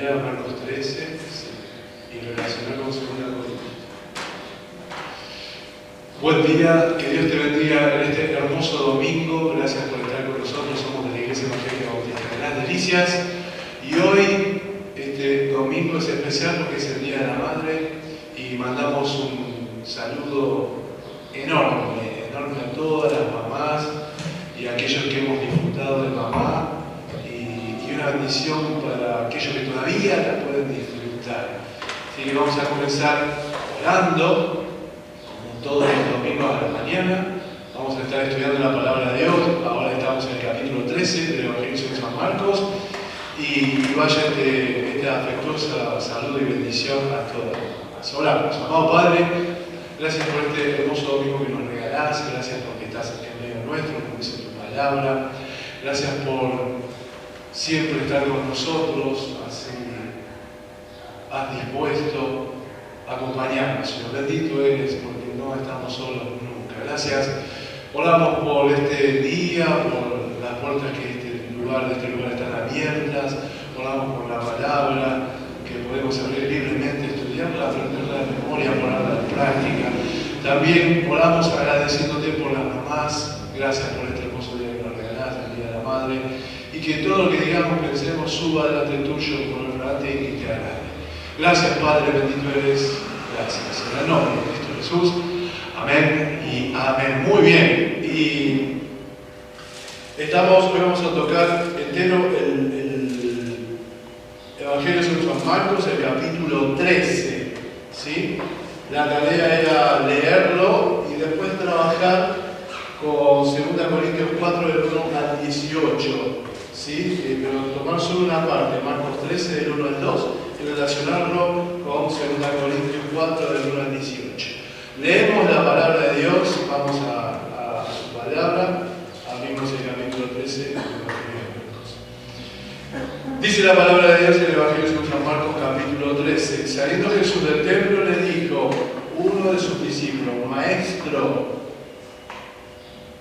ir a Marcos 13 y relacionar con 2 Corintios. Buen día, que Dios te bendiga en este hermoso domingo. Gracias por estar con nosotros. Somos de la Iglesia Evangélica Bautista de las Delicias. Y hoy, este domingo es especial porque es el Día de la Madre y mandamos un saludo enorme a todas las mamás y a aquellos que hemos disfrutado de mamá y una bendición para aquellos que todavía la pueden disfrutar. Así que vamos a comenzar orando, como todos los domingos a la mañana. Vamos a estar estudiando la palabra de Dios. Ahora estamos en el capítulo 13 del Evangelio de San Marcos. Y vaya esta afectuosa salud y bendición a todas. Oramos. Amado Padre, gracias por este hermoso domingo que nos regalás. Gracias porque estás en medio nuestro, como dice tu palabra. Gracias por siempre estar con nosotros. Has dispuesto a acompañarnos. Señor, bendito eres porque no estamos solos nunca. Gracias. Oramos por este día, por las puertas de este lugar están abiertas. Oramos por la palabra que podemos abrir libremente, estudiarla, aprenderla de memoria, ponerla en práctica. También oramos agradeciéndote por las mamás. Gracias por este hermoso día que nos regalás, el Día de la Madre. Y que todo lo que digamos, pensemos, suba delante tuyo por el frente y que te agrade. Gracias, Padre, bendito eres. Gracias. En el nombre de Cristo Jesús. Amén y amén. Muy bien. Y hoy vamos a tocar entero el Evangelio según San Marcos, el capítulo 13. ¿Sí? La tarea era leerlo y después trabajar con 2 Corintios 4, del 1 al 18. ¿Sí? Pero tomar solo una parte, Marcos 13, del 1 al 2, y relacionarlo con 2 Corintios 4, del 1 al 18. Leemos la palabra de Dios, vamos a su palabra, abrimos el capítulo 13 del Evangelio de Marcos. Dice la palabra de Dios en el Evangelio según San Marcos, capítulo 13. Saliendo Jesús del templo le dijo uno de sus discípulos: Maestro,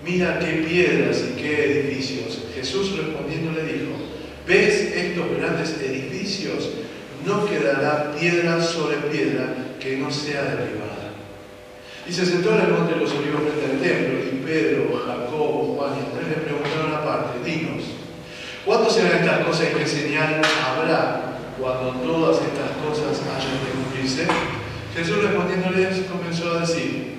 mira qué piedras y qué edificios. Jesús respondiendo le dijo: ¿ves estos grandes edificios? No quedará piedra sobre piedra que no sea derribada. Y se sentó en el monte de los Olivos frente al templo, y Pedro, Jacobo, Juan y Andrés le preguntaron aparte: dinos, ¿cuándo serán estas cosas y qué señal habrá cuando todas estas cosas hayan de cumplirse? Jesús respondiéndoles comenzó a decir: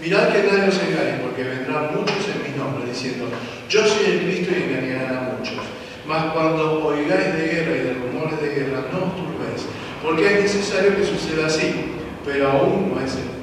mirad que nadie os engañe, porque vendrán muchos en mi nombre, diciendo: yo soy el Cristo, y engañarán a muchos. Mas cuando oigáis de guerra y de rumores de guerra, no os turbéis, porque es necesario que suceda así, pero aún no es el fin.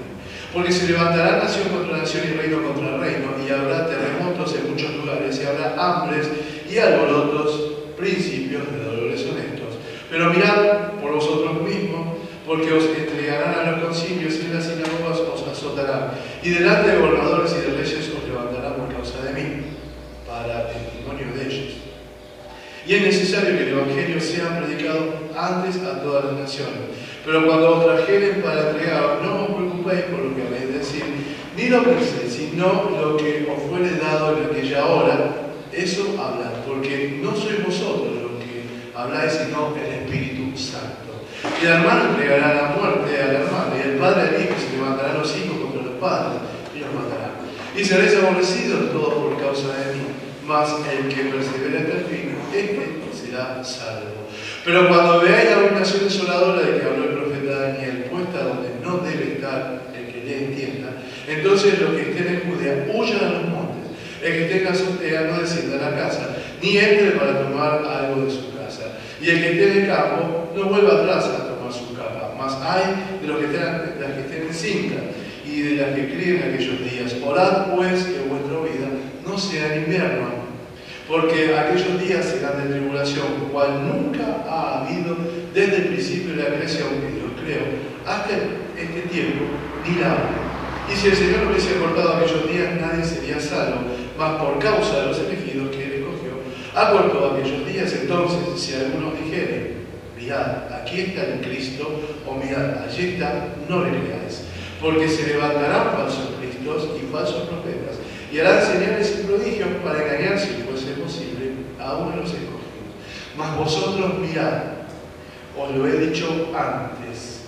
Porque se levantará nación contra nación y reino contra reino, y habrá terremotos en muchos lugares, y habrá hambres y alborotos, principios de dolores honestos. Pero mirad por vosotros mismos, porque os entregarán a los concilios y en las sinagogas os azotarán, y delante de gobernadores y de reyes os levantarán por causa de mí, para testimonio de ellos. Y es necesario que el Evangelio sea predicado antes a todas las naciones. Pero cuando os trajeren para entregaros, no os preocupéis por lo que habéis de decir, ni lo penséis, sino lo que os fuere dado en aquella hora, eso hablad, porque no sois vosotros los que habláis, sino el Espíritu Santo. Y el hermano entregará la muerte al hermano, y el padre al hijo, y se levantarán los hijos contra los padres, y los matarán. Y seréis aborrecidos todos por causa de mí, mas el que persevere hasta el fin, este será salvo. Pero cuando veáis la abominación desoladora de que habló el profeta Daniel, puesta donde no debe estar el que le entienda, entonces los que estén en Judea huyan a los montes, el que esté en la azotea no descienda a la casa, ni entre para tomar algo de su casa, y el que esté en el campo no vuelva atrás a tomar su capa. Mas hay de los que estén en cinta y de las que críen en aquellos días. Orad pues que vuestra vida no sea en invierno, porque aquellos días serán de tribulación, cual nunca ha habido desde el principio de la creación, que Dios creó, hasta este tiempo, ni la hora. Y si el Señor no hubiese cortado aquellos días, nadie sería salvo, mas por causa de los elegidos que Él escogió, acortó aquellos días. Entonces, si algunos dijeren: mirad, aquí está el Cristo, o mirad, allí está, no le creáis, porque se levantarán falsos cristos y falsos profetas, y harán señales y prodigios para engañar, si fuese posible, a uno de los escogidos. Mas vosotros mirad, os lo he dicho antes.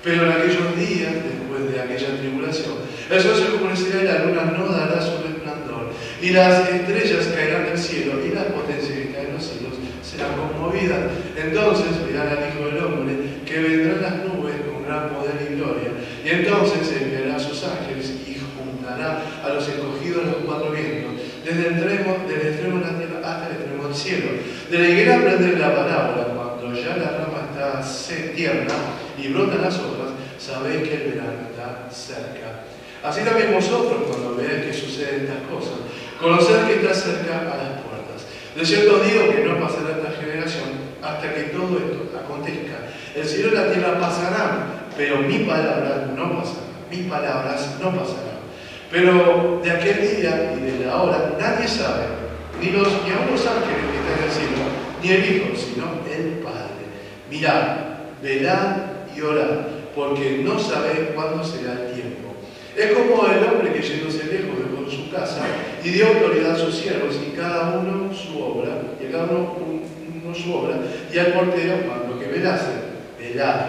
Pero en aquellos días, después de aquella tribulación, el sol se oscurecerá y la luna no dará su resplandor, y las estrellas caerán del cielo, y las potencias que caen en los cielos serán conmovidas. Entonces verán al Hijo del Hombre, que vendrá en las nubes con gran poder y gloria, y entonces enviará a sus ángeles y juntará a los escogidos de los cuatro vientos, desde el extremo de la tierra hasta el extremo del cielo. De la higuera aprender la parábola: cuando ya la rama está tierna y brotan las hojas, sabéis que el verano está cerca. Así también vosotros, cuando veáis que suceden estas cosas, conoced que está cerca a las puertas. De cierto os digo que no pasará esta generación hasta que todo esto acontezca. El cielo y la tierra pasarán, pero mis palabras no pasarán. Mis palabras no pasarán. Pero de aquel día y de la hora nadie sabe, ni aun los ángeles que están en el cielo, ni el Hijo, sino el Padre. Mirad, velad y orad, porque no sabéis cuándo será el tiempo. Es como el hombre que yéndose lejos dejó su casa y dio autoridad a sus siervos, y cada uno su obra, y al portero cuando que velase, velad,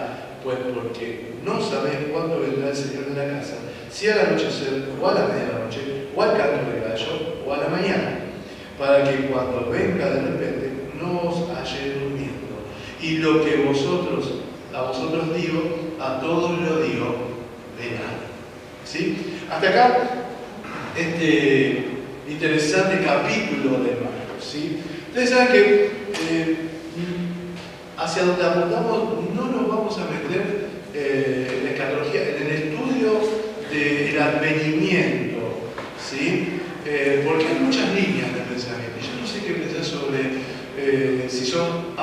pues porque no sabéis cuándo vendrá el Señor de la casa, si al anochecer, o a la medianoche, o al canto de gallo, o a la mañana, para que cuando venga de repente no os halle durmiendo. Y lo que a vosotros digo, a todos lo digo, velad. ¿Sí? Hasta acá, este interesante capítulo de Marcos. ¿Sí? Ustedes saben que hacia donde apuntamos no nos vamos a meter en la escatología, en el estudio del advenimiento, ¿sí? Porque hay muchas líneas de pensamiento. Yo no sé qué pensar sobre si son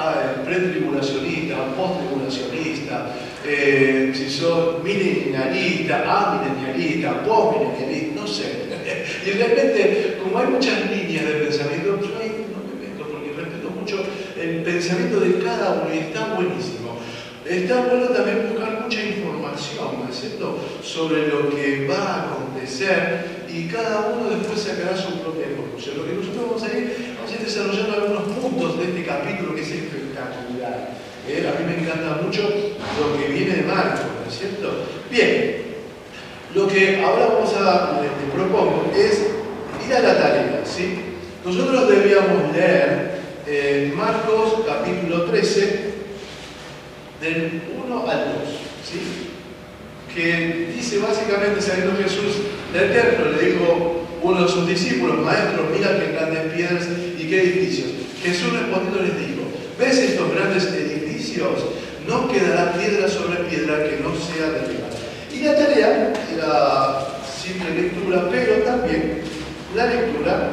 pretribulacionistas, posttribulacionistas, si son milenialistas, amilenialistas, postmilenialistas, no sé. Y realmente, como hay muchas líneas de pensamiento, yo ahí no me meto porque respeto mucho el pensamiento de cada uno y está buenísimo. Está bueno también buscar mucha información, ¿no es cierto?, sobre lo que va a acontecer, y cada uno después sacará su propia conclusión. Lo que nosotros vamos a ir desarrollando algunos puntos de este capítulo que es espectacular. A mí me encanta mucho lo que viene de Marcos, ¿no es cierto? Bien, lo que ahora les propongo es ir a la tarea, ¿sí? Nosotros debíamos leer Marcos capítulo 13, del 1 al 2, ¿sí? Que dice básicamente, saliendo Jesús del templo, le dijo uno de sus discípulos: Maestro, mira qué grandes piedras y qué edificios. Jesús respondiendo les dijo: ¿ves estos grandes edificios? No quedará piedra sobre piedra que no sea derribada. Y la tarea era simple lectura, pero también la lectura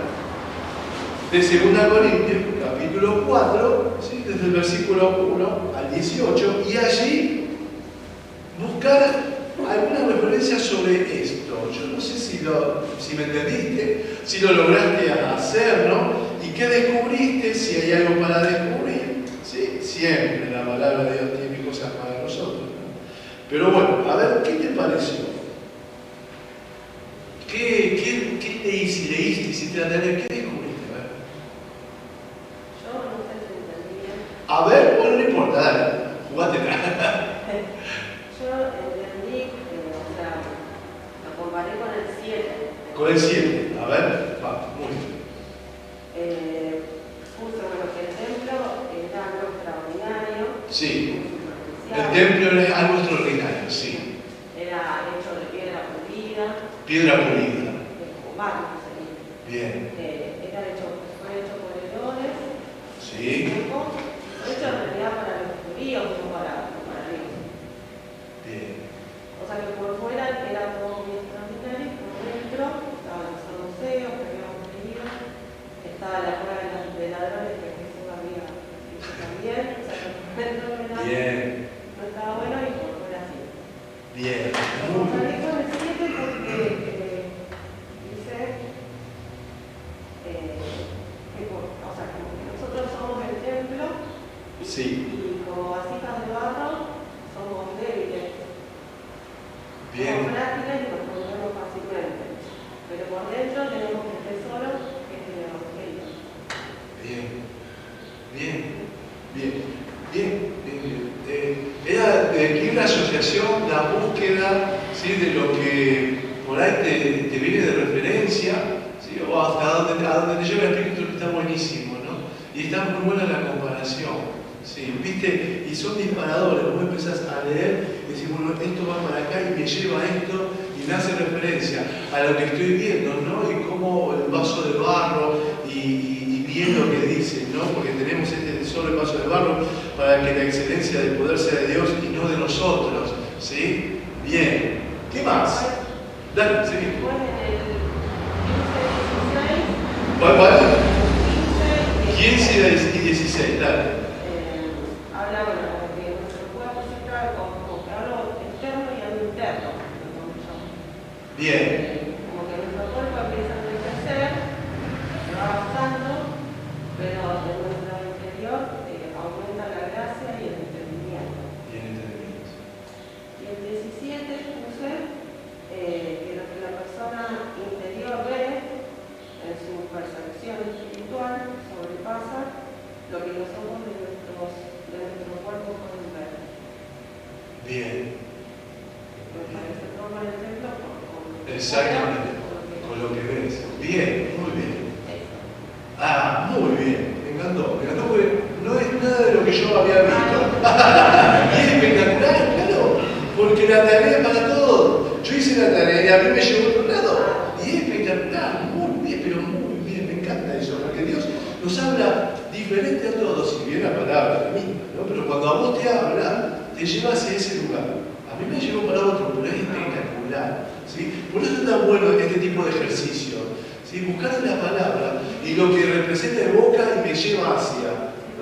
de 2 Corintios, capítulo 4, ¿sí? Desde el versículo 1 al 18, y allí buscar alguna referencia sobre esto. Yo no sé si me entendiste, si lo lograste hacer, ¿no? Y qué descubriste, si hay algo para descubrir. ¿Sí? Siempre la palabra de Dios tiene cosas para nosotros, ¿no? Pero bueno, a ver, ¿qué te pareció? ¿Qué leíste? Si te la tenés, ¿qué descubriste? Yo no sé si entendí bien. A ver, bueno, no importa, dale, jugátela. Yo entendí, o sea, lo comparé con el 7. Con el 7, a ver, va, muy bien. Justo, bueno, que el templo era algo extraordinario. Sí, el templo es algo extraordinario, sí. Era hecho de piedra pulida. Piedra pulida. Barro sería. Bien. Fue hecho por leones. Sí. Fue hecho en realidad para los judíos, no para ellos. Bien. O sea que por fuera era todo muy extraordinario, por dentro estaban los saduceos que habíamos leído, estaba la cueva de ladrones que Jesús había hecho también, o sea que por dentro no estaba bueno y por fuera sí. Bien. Lo comparé con el 7 porque dice o sea, como que nosotros somos el templo Sí. y como vasijas de barro somos débiles. Bien. Somos frágiles y nos perdemos fácilmente. Pero por dentro tenemos el tesoro que es el Evangelio. Bien. Bien. Bien. Bien. Bien. libre asociación, la búsqueda, ¿sí?, de lo que por ahí te viene de referencia, ¿sí?, o hasta donde te lleva el Espíritu, que está buenísimo, ¿no? Y está muy buena la comparación, ¿sí? ¿Viste? Y son disparadores. Vos empezás a leer y decís, bueno, esto va para acá y me lleva a esto y me hace referencia a lo que estoy viendo, ¿no? Y cómo el vaso de barro y bien lo que dice, ¿no? Porque tenemos solo el vaso de barro para que la excelencia del poder sea de Dios y no de nosotros, ¿sí? Bien. ¿Qué más? Dale, seguí. ¿Cuál? 15 y 16, dale. Habla, bueno, como que nuestro cuerpo se trae como que algo externo y algo interno. Bien. Como que nuestro cuerpo empieza a crecer, se va avanzando, pero en nuestro interior aumenta la gracia y el entendimiento. Y el 17 puse que lo que la persona interior ve en su percepción espiritual sobrepasa lo que los ojos de nuestro cuerpo pueden ver. Bien. Me parece todo el ejemplo con Exactamente, con lo que ves. Bien, muy bien. Ah, muy bien. Me encantó porque no es nada de lo que yo había visto. Y es espectacular, claro, porque la tarea es para todos. Yo hice la tarea y a mí me llevó a otro lado. Y es espectacular, muy bien, pero muy bien. Me encanta eso, porque Dios nos habla diferente a todos, si bien la palabra es la misma, ¿no? Pero cuando a vos te habla, te lleva hacia ese lugar. A mí me llevó para otro, pero es espectacular, ¿sí? Por eso es tan bueno este tipo de ejercicio, ¿sí? Buscar en la palabra y lo que representa de boca y me lleva hacia.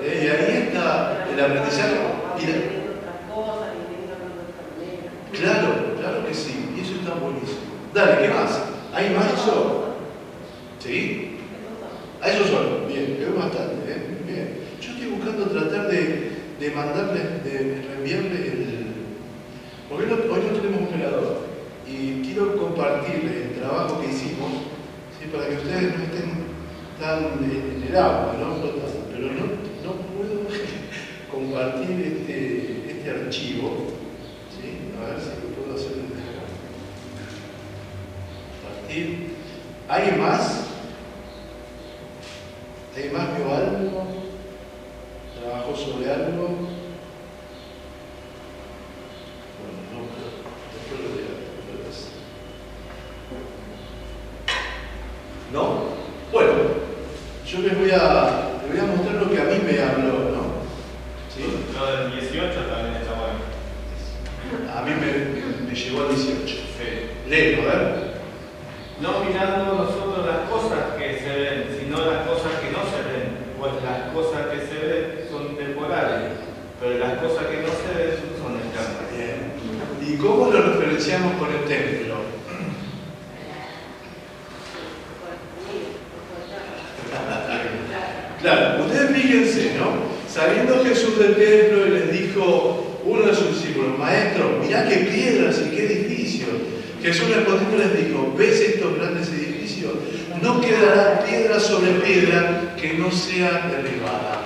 Y ahí está el aprendizaje. Claro que sí, y eso está buenísimo. Dale, ¿qué más? ¿Hay más eso? ¿Sí? A eso solo, bien, quedó bastante, bien. Yo estoy buscando tratar de mandarle, de reenviarle el... Porque hoy no tenemos un velador y quiero compartirle el trabajo que hicimos, ¿sí?, para que ustedes no estén tan en el agua, ¿no? Flotando. Pero no puedo compartir este archivo, ¿sí? A ver si lo puedo hacer desde acá. Compartir. ¿Alguien más? ¿Alguien más vio algo? ¿Trabajó sobre algo? Bueno, no, después lo voy a hacer. ¿No? Bueno, yo les voy a mostrar lo que a mí me habló, ¿no? ¿Sí? Lo del 18 también está bueno. A mí me llegó al 18. Sí. Léelo, a ver. No mirando nosotros las cosas que se ven, sino las cosas que no se ven, pues las cosas que se ven son temporales, pero las cosas que no se ven son eternas. Bien. ¿Y cómo lo referenciamos con el templo? Claro, ustedes fíjense, ¿no? Saliendo Jesús del templo y les dijo uno de sus discípulos, maestro, mirá qué piedras y qué edificios. Jesús respondiendo les dijo, ¿ves estos grandes edificios? No quedará piedra sobre piedra que no sea derribada.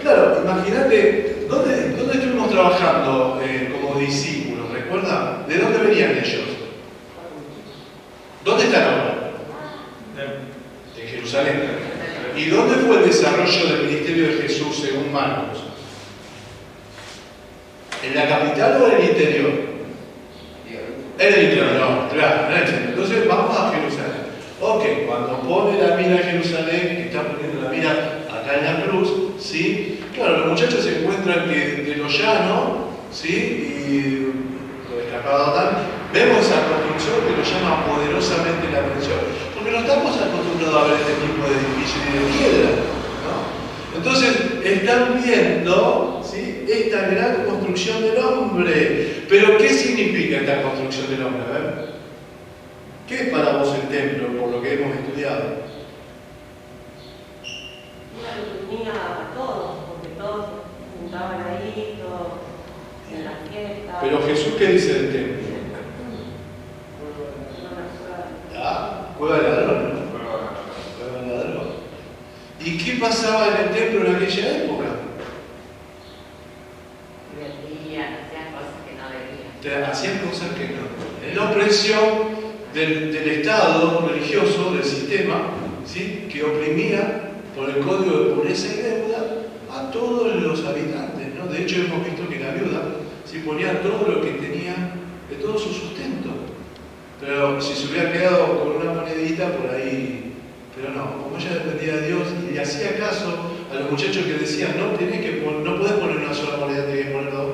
Claro, imagínate, ¿dónde estuvimos trabajando como discípulos? ¿Recuerdan? ¿De dónde venían ellos? ¿Dónde están ahora? En Jerusalén. ¿Y dónde fue el desarrollo del ministerio de Jesús según Marcos? ¿En la capital o en el interior? En el interior, claro, en el interior. Entonces vamos a Jerusalén. Ok, cuando pone la mira a Jerusalén, que está poniendo la mira acá en la cruz, ¿sí? Claro, los muchachos se encuentran que de lo llano, ¿sí? Y lo destacado tal, vemos esa construcción que nos llama poderosamente la atención, porque no estamos acostumbrados a ver este tipo de edificios y de piedra, ¿no? Entonces, están viendo, ¿sí?, esta gran construcción del hombre. Pero, ¿qué significa esta construcción del hombre? A ver, ¿qué es para vos el templo, por lo que hemos estudiado? Unía a todos, porque todos se juntaban ahí, todos en las fiestas. Pero Jesús, ¿qué dice del templo? Cueva de ladrón, ¿no? Cueva de ladrón. ¿Y qué pasaba en el templo en aquella época? Vendían, hacían cosas. hacían cosas que no. En la opresión del Estado religioso, del sistema, ¿sí? Que oprimía por el código de pobreza y deuda a todos los habitantes, ¿no? De hecho, hemos visto que la viuda ¿sí? Ponía todo lo que tenía, de todo su sustento. Pero si se hubiera quedado con una monedita por ahí, pero no, como ella dependía de Dios y le hacía caso a los muchachos que decían, no podés poner una sola moneda, tenés que poner dos,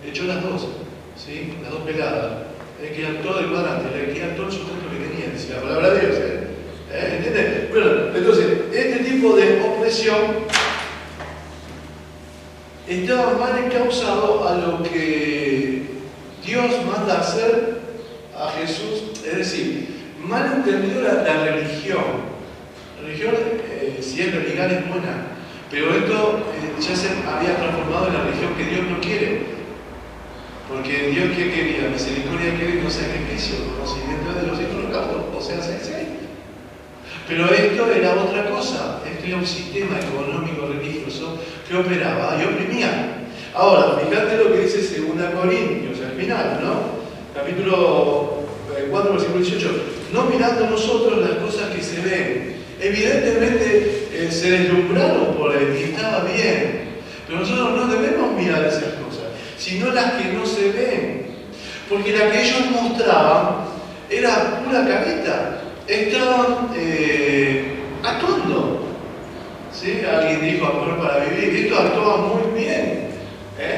echó las dos, ¿sí? Las dos peladas. Le quedan todo el cuadrante, le quedan todo el sustento que tenía, dice la palabra de Dios, ¿entiendes? Bueno, entonces, este tipo de opresión estaba mal encauzado a lo que Dios manda hacer a Jesús, es decir, mal entendido la religión. La religión, si es religiosa, es buena, pero esto ya se había transformado en la religión que Dios no quiere. Porque Dios, ¿qué quería? Misericordia quiere no sacrificio, conocimiento de los hijos locales, o sea, pero esto era otra cosa, esto era un sistema económico religioso que operaba y oprimía. Ahora, fíjate lo que dice 2 Corintios, al final, ¿no? Capítulo 4, versículo 18. No mirando nosotros las cosas que se ven. Evidentemente se deslumbraron por él y estaba bien. Pero nosotros no debemos mirar esas cosas, sino las que no se ven. Porque la que ellos mostraban era pura careta. Estaban actuando. ¿Sí? Alguien dijo actuar para vivir. Esto actuaba muy bien.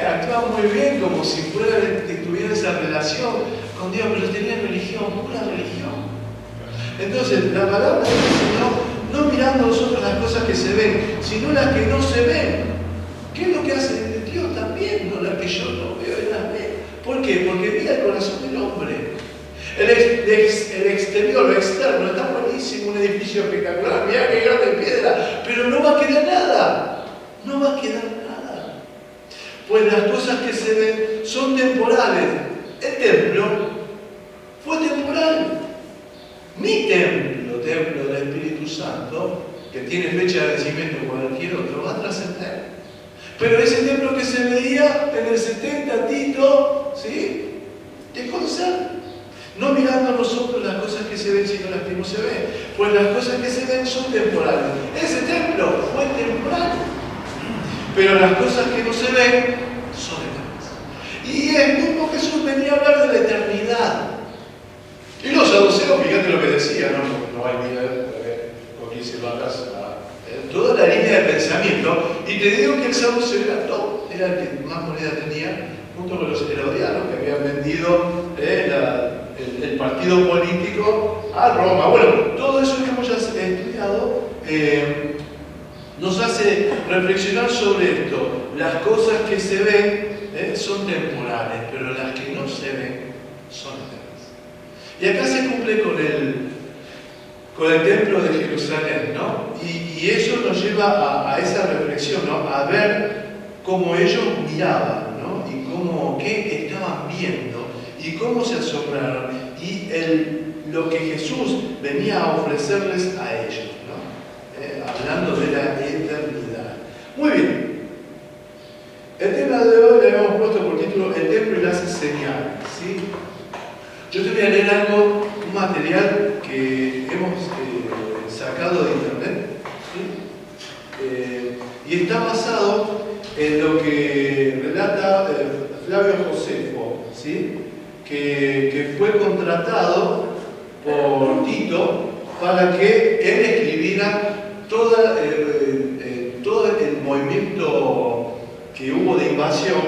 Actuaban muy bien, como si tuvieran esa relación con Dios, pero tenían religión, pura religión. Entonces, la palabra dice, no mirando nosotros las cosas que se ven, sino las que no se ven. ¿Qué es lo que hace Dios también? No las que yo no veo, Él las ve. ¿Por qué? Porque mira el corazón del hombre. El exterior, lo externo, está buenísimo, un edificio espectacular, mira qué grande piedra, pero no va a quedar nada. No va a quedar nada. Pues las cosas que se ven son temporales. El templo fue temporal. Mi templo del Espíritu Santo, que tiene fecha de vencimiento como cualquier otro, va a trascender. Pero ese templo que se veía en el 70, Tito, ¿sí? Dejó de ser. No mirando nosotros las cosas que se ven, sino las que no se ven. Pues las cosas que se ven son temporales. Ese templo fue temporal. Pero las cosas que no se ven son eternas. Y el mismo Jesús venía a hablar de la eternidad. Y los saduceos, fíjate lo que decían, no hay vida, con 15 vacas, toda la línea de pensamiento. Y te digo que el saduceo era top, era el que más moneda tenía, junto con los herodianos que habían vendido el partido político a Roma. Bueno, todo eso que hemos ya estudiado nos hace reflexionar sobre esto. Las cosas que se ven son temporales, pero las que no se ven son eternas. Y acá se cumple con el templo de Jerusalén, ¿no? Y eso nos lleva a esa reflexión, ¿no? A ver cómo ellos miraban, ¿no? Y qué estaban viendo y cómo se asombraron y lo que Jesús venía a ofrecerles a ellos, ¿no? Hablando de la eternidad. Muy bien. El tema de hoy le habíamos puesto por título El templo y las señales, ¿sí? Yo te voy a leer algo, un material que hemos sacado de internet, ¿sí? Y está basado en lo que relata Flavio Josefo, ¿sí? Que fue contratado por Tito para que él escribiera todo el movimiento que hubo de invasión,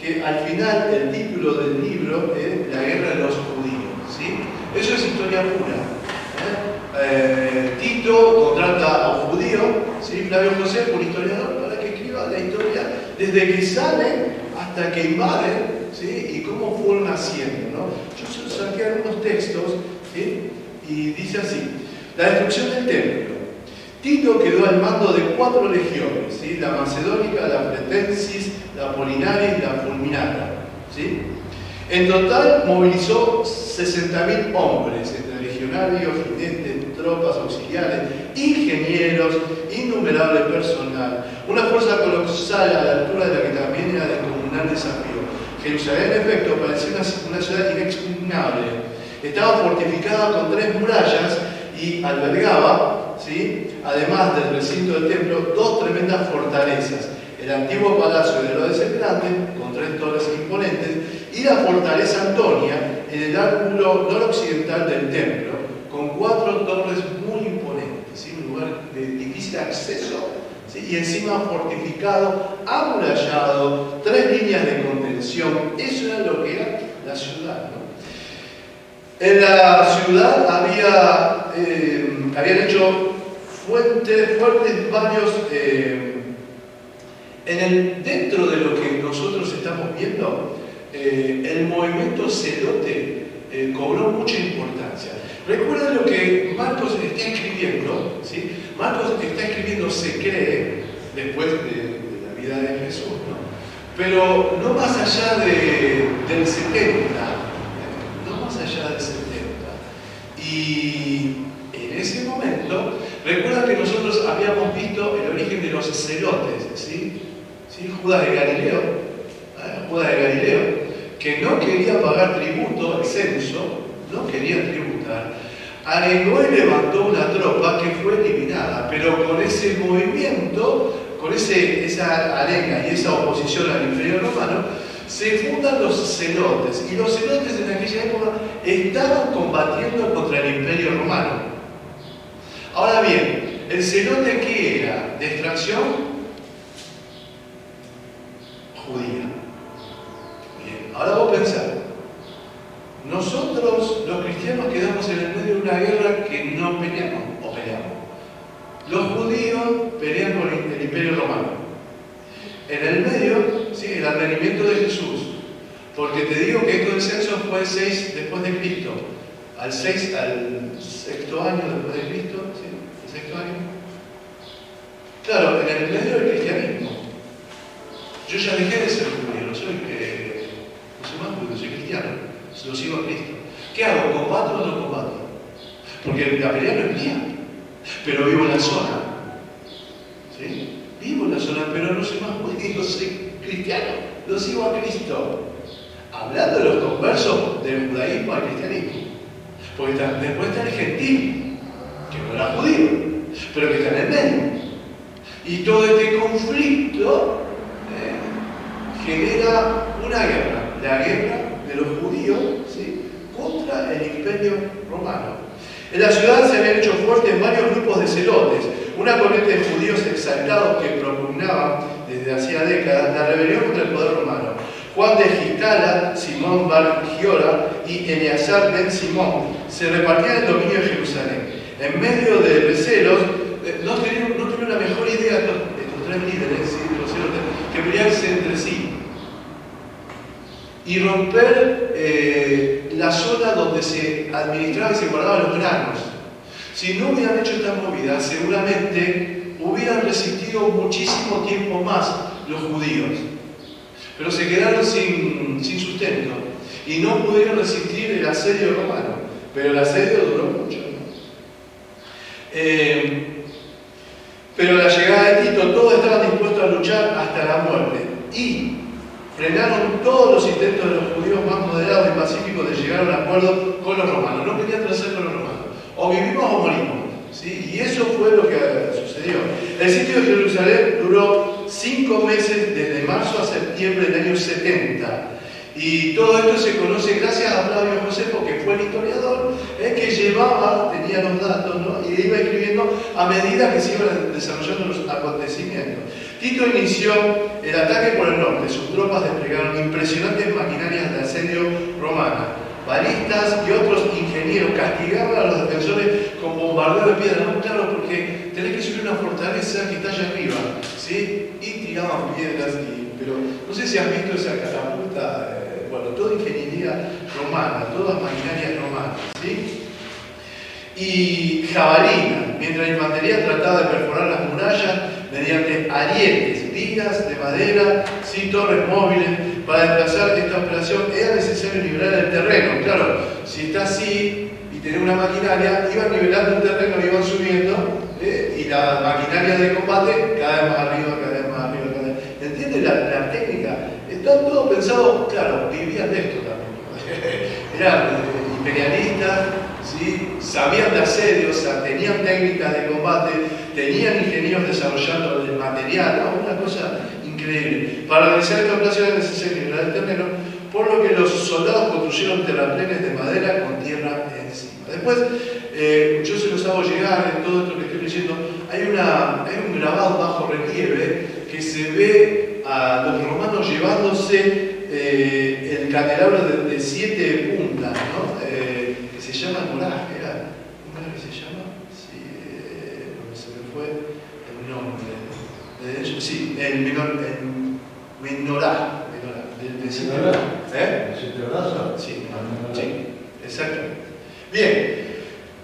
que al final el título del libro es La guerra de los judíos, ¿sí? Eso es historia pura. Tito contrata a un judío, ¿sí? Flavio Josefo, un historiador, para que escriba la historia desde que salen hasta que invaden, ¿sí? Y cómo fueron haciendo, ¿no? Yo saqué algunos textos, ¿sí? Y dice así: la destrucción del templo. Tito quedó al mando de 4 legiones, ¿sí? La macedónica, la fretensis, la polinaria y la fulminata, ¿sí? En total movilizó 60.000 hombres, entre legionarios, jinetes, tropas auxiliares, ingenieros, innumerable personal. Una fuerza colosal a la altura de la que también era descomunal desafío. Jerusalén, en efecto, parecía una ciudad inexpugnable. Estaba fortificada con 3 murallas y albergaba, ¿sí?, además del recinto del templo, 2 tremendas fortalezas. El antiguo palacio de Herodes el Grande, con 3 torres imponentes, y la fortaleza Antonia, en el ángulo noroccidental del templo, con 4 torres muy imponentes, ¿sí?, un lugar de difícil acceso, ¿sí?, y encima fortificado, amurallado, 3 líneas de contención. Eso era lo que era la ciudad, ¿no? En la ciudad habían hecho fuertes varios. Dentro de lo que nosotros estamos viendo, el movimiento celote cobró mucha importancia. Recuerden lo que Marcos está escribiendo, ¿sí? Marcos está escribiendo, se cree, después de la vida de Jesús, ¿no? Pero no más allá del 70, no más allá del 70. Y en ese momento, recuerda que nosotros habíamos visto el origen de los celotes, ¿sí? Judas de Galileo, que no quería pagar tributo, el censo, no quería tributar, arengó y levantó una tropa que fue eliminada, pero con ese movimiento, con esa arenga y esa oposición al Imperio Romano, se fundan los celotes, y los celotes en aquella época estaban combatiendo contra el Imperio Romano. Ahora bien, ¿el celote qué era? ¿De extracción judía? Bien, ahora vos pensás, nosotros los cristianos quedamos en el medio de una guerra que no peleamos, o peleamos. Los judíos pelean con el Imperio Romano. En el medio, sí, el advenimiento de Jesús. Porque te digo que esto del censo fue 6 después de Cristo. Al sexto año después de Cristo, ¿sí? El 6.º año. Claro, en el medio del cristianismo. Yo ya dejé de ser judío, no soy más judío, soy cristiano. Lo sigo a Cristo. ¿Qué hago? ¿Combato o no combato? Porque la pelea no es mía, pero vivo en la zona. ¿Sí? Vivo en la zona, pero no soy más judío, soy cristiano, lo sigo a Cristo. Hablando de los conversos del judaísmo al cristianismo. Porque después está el gentil, que no era judío, pero que está en el medio. Y todo este conflicto genera una guerra, la guerra de los judíos, ¿sí?, contra el Imperio Romano. En la ciudad se habían hecho fuertes varios grupos de celotes, una corriente de judíos exaltados que propugnaban desde hacía décadas la rebelión contra el poder romano. Juan de Giscala, Simón Bar Giora y Eleazar ben Simón se repartían el dominio de Jerusalén. En medio de recelos, no tenían la mejor idea estos 3 líderes, ¿sí?, los celotes, que pelearse entre sí y romper la zona donde se administraba y se guardaban los granos. Si no hubieran hecho esta movida, seguramente hubieran resistido muchísimo tiempo más los judíos. Pero se quedaron sin sustento y no pudieron resistir el asedio romano. Pero el asedio duró mucho, ¿no? Pero a la llegada de Tito, todos estaban dispuestos a luchar hasta la muerte. Y frenaron todos los intentos de los judíos más moderados y pacíficos de llegar a un acuerdo con los romanos. No querían transar con los romanos. O vivimos o morimos, ¿sí? Y eso fue lo que sucedió. El sitio de Jerusalén duró 5 meses, desde marzo a septiembre del año 70. Y todo esto se conoce gracias a Flavio Josefo, que fue el historiador, que tenía los datos, ¿no?, y iba escribiendo a medida que se iban desarrollando los acontecimientos. Tito inició el ataque por el norte. Sus tropas desplegaron impresionantes maquinarias de asedio romana. Balistas y otros ingenieros castigaban a los defensores con bombardeo de piedra. No, claro, porque tenés que subir una fortaleza que está allá arriba, ¿sí? Y tiraban piedras, pero no sé si has visto esa catapulta, toda ingeniería romana, todas maquinarias romanas, ¿sí? Y jabalina, mientras la infantería trataba de perforar las murallas mediante arietes, vigas de madera, ¿sí?, torres móviles. Para desplazar esta operación era necesario nivelar el terreno. Claro, si está así y tenés una maquinaria, iban nivelando el terreno, iban subiendo, y la maquinaria de combate cada vez más arriba, cada vez más arriba, cada vez. ¿Entienden entiende la técnica? Está todo pensado, claro, vivían de esto también. Eran imperialistas, ¿sí? Sabían de asedio, o sea, tenían técnicas de combate, tenían ingenieros desarrollando el material, ¿no? Una cosa increíble. Para realizar esta operación es necesario liberar el terreno, por lo que los soldados construyeron terraplenes de madera con tierra encima. Después, yo se los hago llegar en todo esto que estoy leyendo. Hay un grabado bajo relieve que se ve a los romanos llevándose el candelabro de 7 puntas, ¿no? Que se llama coraje, ¿cómo era que se llama? Sí, se me fue el nombre. Sí, el menorá. ¿El brazo? Sí, exacto. Bien,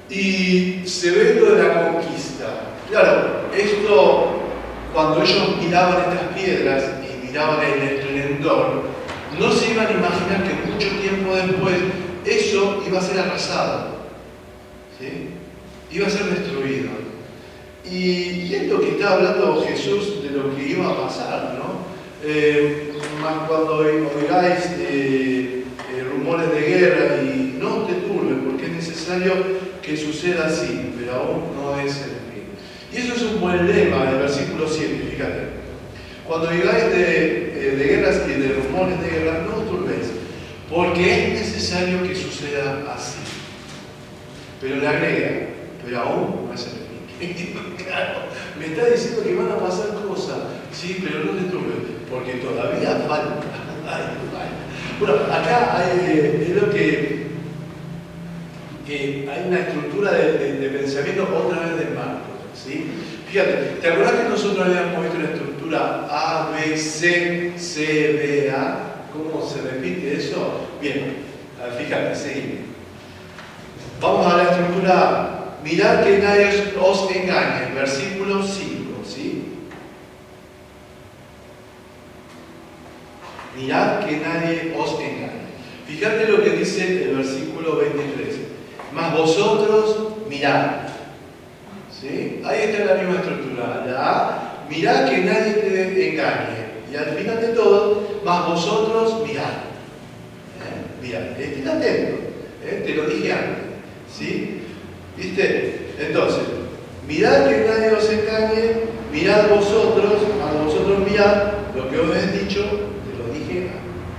y se ve lo de la conquista. Claro, esto, cuando ellos miraban estas piedras y miraban el esplendor, no se iban a imaginar que mucho tiempo después eso iba a ser arrasado, ¿sí? Iba a ser destruido. Y es lo que está hablando Jesús de lo que iba a pasar, ¿no? Más cuando oigáis rumores de guerra y no te turbes, porque es necesario que suceda así, pero aún no es el fin. Y eso es un buen lema del versículo 7, fíjate. Cuando oigáis de guerras y de rumores de guerra, no os turbéis, porque es necesario que suceda así. Pero le agrega, pero aún no es el fin. Claro, me está diciendo que van a pasar cosas, sí, pero no te turbes, porque todavía falta. Bueno, acá es lo que hay una estructura de pensamiento otra vez de Marcos, ¿sí? Fíjate, ¿te acuerdas que nosotros habíamos visto la estructura A, B, C, C, B, A? ¿Cómo se repite eso? Bien, fíjate, seguimos. Vamos a la estructura A. Mirad que nadie os engañe, versículo 5, ¿sí? Mirad que nadie os engañe. Fíjate lo que dice el versículo 23. Mas vosotros mirad. ¿Sí? Ahí está la misma estructura. La A, mirad que nadie te engañe. Y al final de todo, mas vosotros mirad. Mirad, estén atentos. Te lo dije antes. ¿Sí? ¿Viste? Entonces, mirad que nadie os engañe, mirad vosotros, a vosotros mirad lo que os he dicho, te lo dije.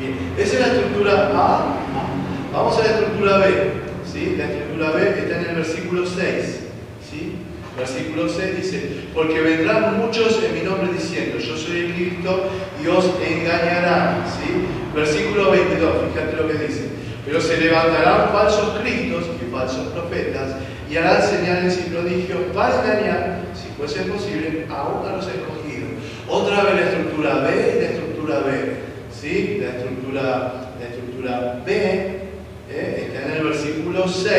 Bien, esa es la estructura A. Vamos a la estructura B. ¿Sí? La estructura B está en el versículo 6. ¿Sí? Versículo 6 dice, porque vendrán muchos en mi nombre diciendo, yo soy el Cristo, y os engañarán. ¿Sí? Versículo 22, fíjate lo que dice, pero se levantarán falsos cristos y falsos profetas, y harán señales y prodigios para engañar, si fuese posible, aún a los escogidos. Otra vez la estructura B y la estructura B. ¿Sí? La estructura B está en el versículo 6,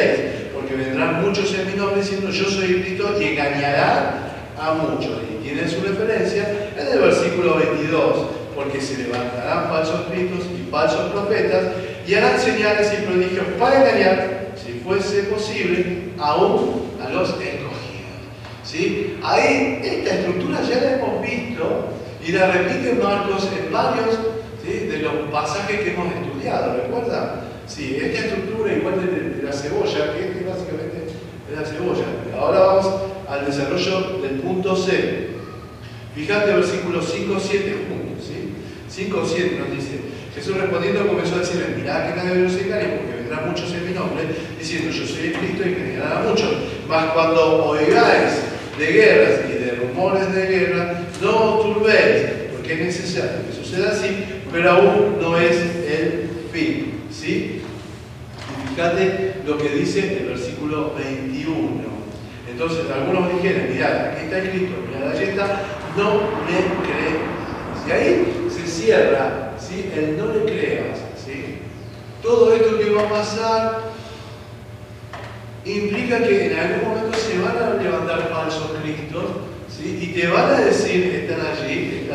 porque vendrán muchos en mi nombre diciendo yo soy Cristo y engañarán a muchos. Y tiene su referencia en el versículo 22, porque se levantarán falsos cristos y falsos profetas y harán señales y prodigios para engañar, si fuese posible, aún a los escogidos. ¿Sí? Ahí, esta estructura ya la hemos visto y la repite Marcos en varios, ¿sí?, de los pasajes que hemos estudiado, ¿recuerdan? Sí, esta estructura igual de la cebolla, que básicamente es la cebolla. Ahora vamos al desarrollo del punto C. Fíjate versículos 5, 7 juntos, ¿sí? 5, 7 nos dice, Jesús respondiendo comenzó a decirles, mirad que nadie los engañe, porque vendrán muchos en mi nombre, diciendo, yo soy el Cristo y engañarán a muchos. Mas cuando oigáis de guerras y de rumores de guerra, no os turbéis, porque es necesario que suceda así, pero aún no es el fin. ¿Sí? Y fíjate lo que dice el versículo 21. Entonces, algunos dijeron, mirad, aquí está escrito, mirad, allí está, no le creas. Y ahí se cierra, ¿sí?, el no le creas. ¿Sí? Todo esto que va a pasar implica que en algún momento se van a levantar falsos cristos, ¿sí?, y te van a decir, están allí,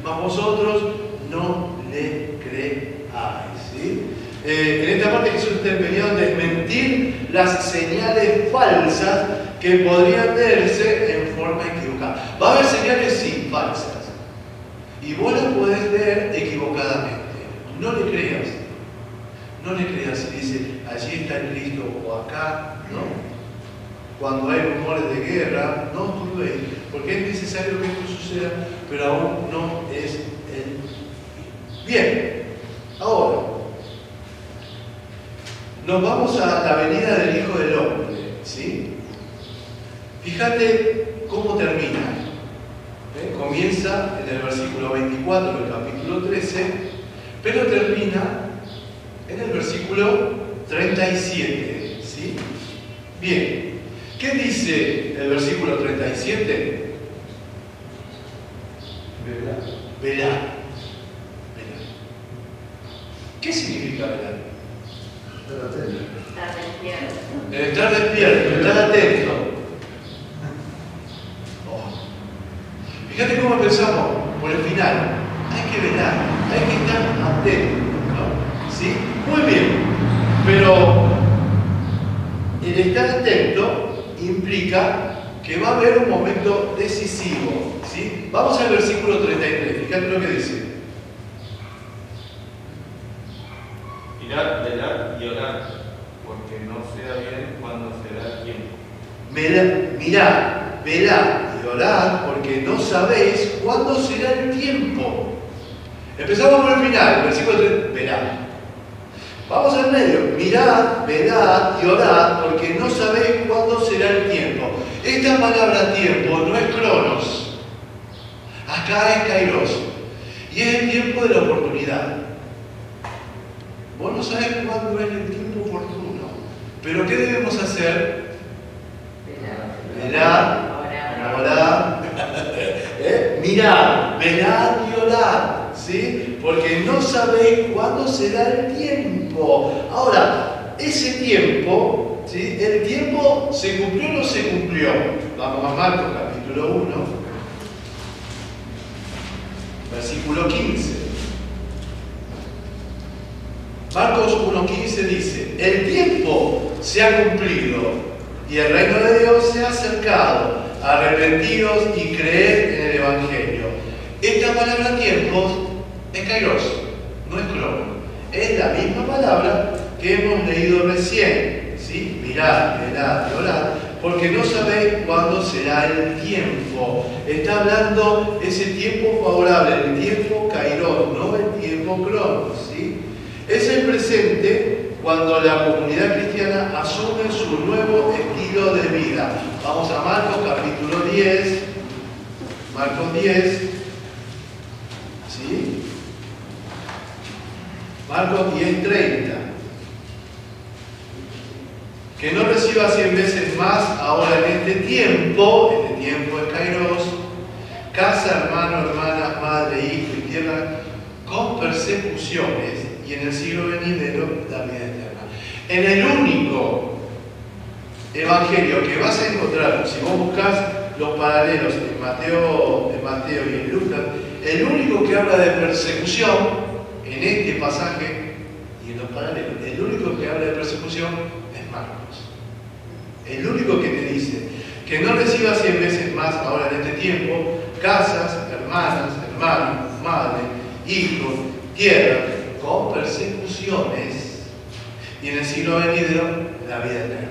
mas vosotros no le creáis. ¿Sí? En esta parte Jesús está empeñado en desmentir las señales falsas que podrían verse en forma equivocada. Va a haber señales, sí, falsas. Y vos la podés leer equivocadamente. No le creas. No le creas si dice, allí está el Cristo o acá, ¿no? Cuando hay rumores de guerra, no turbéis, porque es necesario que esto suceda, pero aún no es el... Bien, ahora, nos vamos a la venida del Hijo del Hombre, ¿sí? Fíjate cómo termina. Comienza en el versículo 24 del capítulo 13, pero termina en el versículo 37, ¿sí? Bien, ¿qué dice el versículo 37? Velar. ¿Qué significa velar? Estar despierto. Estar despierto, estar atento. Fíjate cómo empezamos por el final. Hay que velar, hay que estar atento, ¿no? ¿Sí? Muy bien, pero el estar atento implica que va a haber un momento decisivo, ¿sí? Vamos al versículo 33, fíjate lo que dice. Mirad, velad y orad, porque no sea bien cuando será el tiempo. Mirad, velad y orad, porque no sabéis cuándo será el tiempo. Empezamos por el final, el versículo 3, velad. Vamos al medio, mirad, velad y orad, porque no sabéis cuándo será el tiempo. Esta palabra tiempo no es cronos, acá es kairos, y es el tiempo de la oportunidad. Vos no sabés cuándo es el tiempo oportuno, pero ¿qué debemos hacer? Velar, orar, mirad, velad y orad, ¿sí? Porque no sabéis cuándo será el tiempo. Ahora, ese tiempo, ¿sí? ¿El tiempo se cumplió o no se cumplió? Vamos a Marcos capítulo 1, versículo 15. Marcos 1.15 dice, el tiempo se ha cumplido y el reino de Dios se ha acercado, arrepentidos y creed en el Evangelio. Esta palabra tiempo es kairos, no es crono. Es la misma palabra que hemos leído recién, ¿sí? Mirad, velad y orad, porque no sabéis cuándo será el tiempo. Está hablando ese tiempo favorable, el tiempo kairos, no el tiempo crono, ¿sí? Es el presente cuando la comunidad cristiana asume su nuevo estilo de vida. Vamos a Marcos capítulo 10, Marcos 10, ¿sí? Marcos 10:30. Que no reciba 100 veces más ahora en este tiempo es kairos, casa, hermano, hermana, madre, hijo y tierra, con persecuciones, y en el siglo venidero la vida eterna. En el único evangelio que vas a encontrar, si vos buscas los paralelos en Mateo y en Lucas, el único que habla de persecución en este pasaje y en los paralelos, el único que habla de persecución es Marcos. El único que te dice que no recibas 100 veces más ahora en este tiempo, casas, hermanas, hermanos, madre, hijos, tierra, con persecuciones, y en el siglo venidero la vida eterna.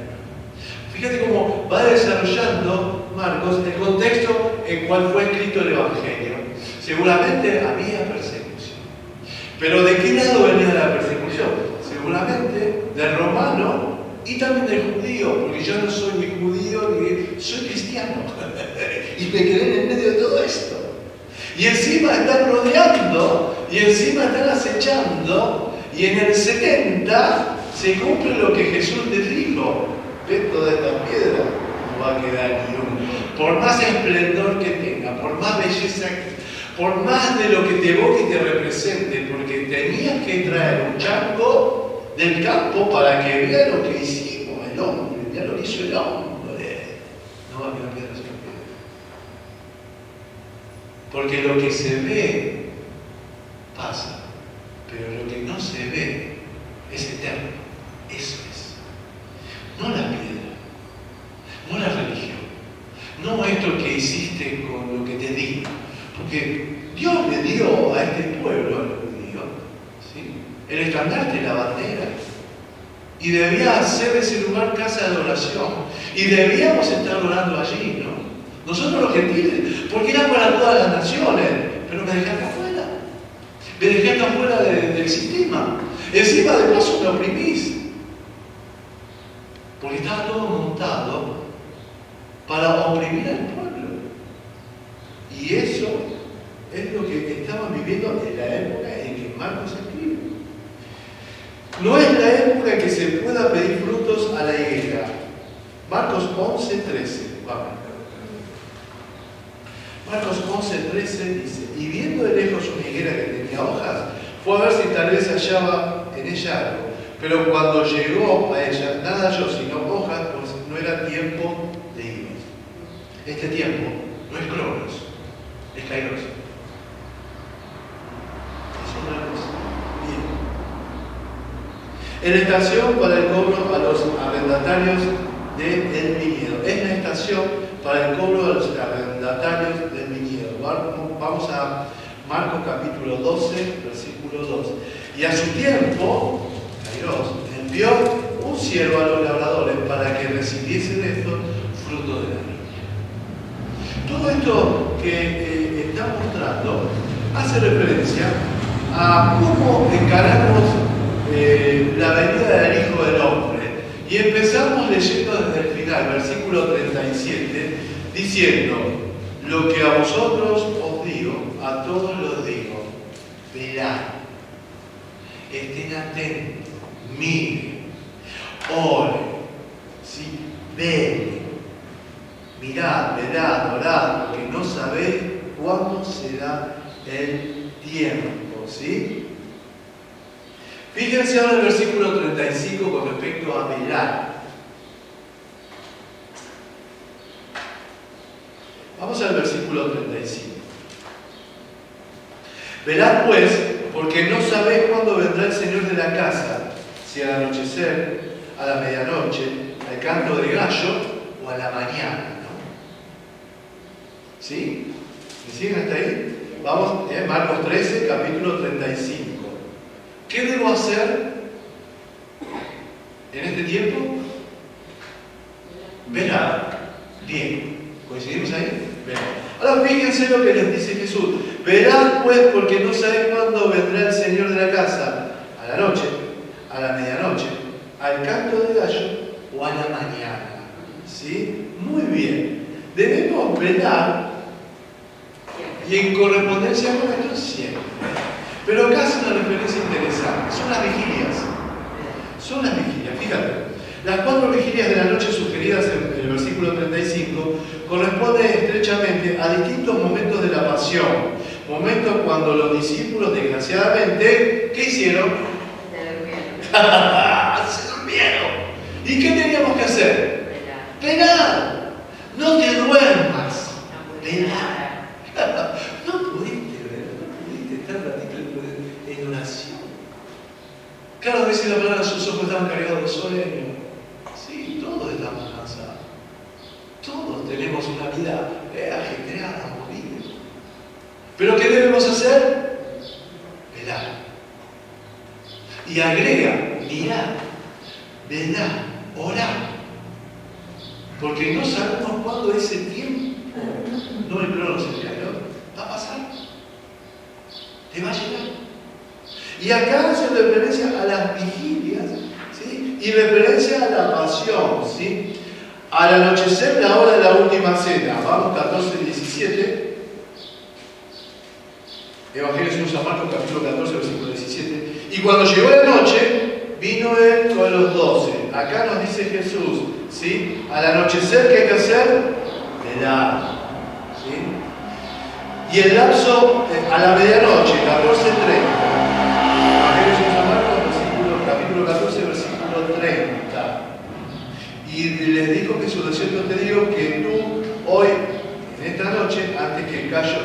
Fíjate cómo va desarrollando Marcos el contexto en cual fue escrito el Evangelio. Seguramente había persecución. Pero ¿de qué lado venía la persecución? Seguramente del romano y también del judío, porque yo no soy ni judío ni soy cristiano. Y me quedé en medio de todo esto. Y encima están rodeando, y encima están acechando, y en el 70 se cumple lo que Jesús les dijo: de toda esta piedra no va a quedar ni uno. Por más esplendor que tenga, por más belleza, por más de lo que te evoque y te represente, porque tenías que traer un chango del campo para que vea lo que hicimos el hombre, vea lo que hizo el hombre. No va a quedar piedra sobre piedra. Porque lo que se ve pasa, pero lo que no se ve es eterno. Eso es. No la piedra, no la religión, no esto que hiciste con lo que te di. Porque Dios le dio a este pueblo, al judío, ¿sí?, el estandarte y la bandera. Y debía ser ese lugar casa de oración. Y debíamos estar orando allí, ¿no? Nosotros los gentiles, porque era para todas las naciones, pero me dejaste afuera. Me dejaste afuera del sistema. Encima de paso me oprimís. Porque estaba todo montado para oprimir al pueblo. Y eso es lo que estaban viviendo en la época en que Marcos escribe. No es la época en que se pueda pedir frutos a la higuera. Marcos 11:13. Vamos. Marcos 11:13 dice: y viendo de lejos una higuera que tenía hojas, fue a ver si tal vez hallaba en ella algo. Pero cuando llegó a ella, nada halló sino hojas, pues no era tiempo de higos. Este tiempo no es cronos, es kairos. Es otra cosa. Bien. En la estación para el cobro a los arrendatarios del viñedo. Es la estación para el cobro a los arrendatarios del viñedo. Vamos a Marcos capítulo 12, versículo 2. Y a su tiempo, Kairos envió un siervo a los labradores para que recibiesen estos frutos de la viña. Todo esto que está mostrando hace referencia a cómo encaramos la venida del Hijo del Hombre. Y empezamos leyendo desde el final, versículo 37, diciendo: lo que a vosotros os digo, a todos los digo, velad, estén atentos, miren, oren, ¿sí?, velen, mirad, velad, orad, porque no sabéis cuándo será el tiempo, ¿sí? Fíjense ahora el versículo 35 con respecto a velar. Vamos al versículo 35. Velad pues, porque no sabéis cuándo vendrá el Señor de la casa, si al anochecer, a la medianoche, al canto del gallo o a la mañana, ¿no? ¿Sí? ¿Me siguen hasta ahí? Vamos, Marcos 13, capítulo 35. ¿Qué debo hacer en este tiempo? Velar. Bien. ¿Coincidimos ahí? Velar. Ahora fíjense lo que les dice Jesús. Velad pues, porque no sabéis cuándo vendrá el Señor de la casa. A la noche, a la medianoche, al canto del gallo o a la mañana. ¿Sí? Muy bien. Debemos velar y en correspondencia con esto siempre. Pero acá hace una referencia interesante. Son las vigilias. Son las vigilias. Fíjate. Las 4 vigilias de la noche sugeridas en el versículo 35 corresponden estrechamente a distintos momentos de la pasión. Momentos cuando los discípulos, desgraciadamente, ¿qué hicieron? Se durmieron. ¿Y qué teníamos que hacer? Velar. No te duermas. Velar. No pudiste ver, no pudiste estar un ratito en oración. Claro, dice la palabra, sus ojos estaban cargados de sueño. Sí, todos estamos cansados. Todos tenemos una vida ajetreada, movida. ¿Pero qué debemos hacer? Velar. Y agrega, mirar, velar, orar. Porque no sabemos cuándo ese tiempo, no el cronos, el calor, va a pasar. Te va a llegar. Y acá hace referencia a las vigilias, ¿sí?, y referencia a la pasión, ¿sí? Al anochecer, la hora de la última cena. Vamos, 14-17. Evangelio según San Marcos, capítulo 14, versículo 17. Y cuando llegó la noche, vino él con los 12. Acá nos dice Jesús, ¿sí? Al anochecer, ¿qué hay que hacer? Velar, ¿sí? Y el lapso a la medianoche, 14:30. Evangelio según San Marcos, capítulo 14, versículo 30. Y les dijo Jesús: de cierto te digo que tú hoy, en esta noche, antes que el gallo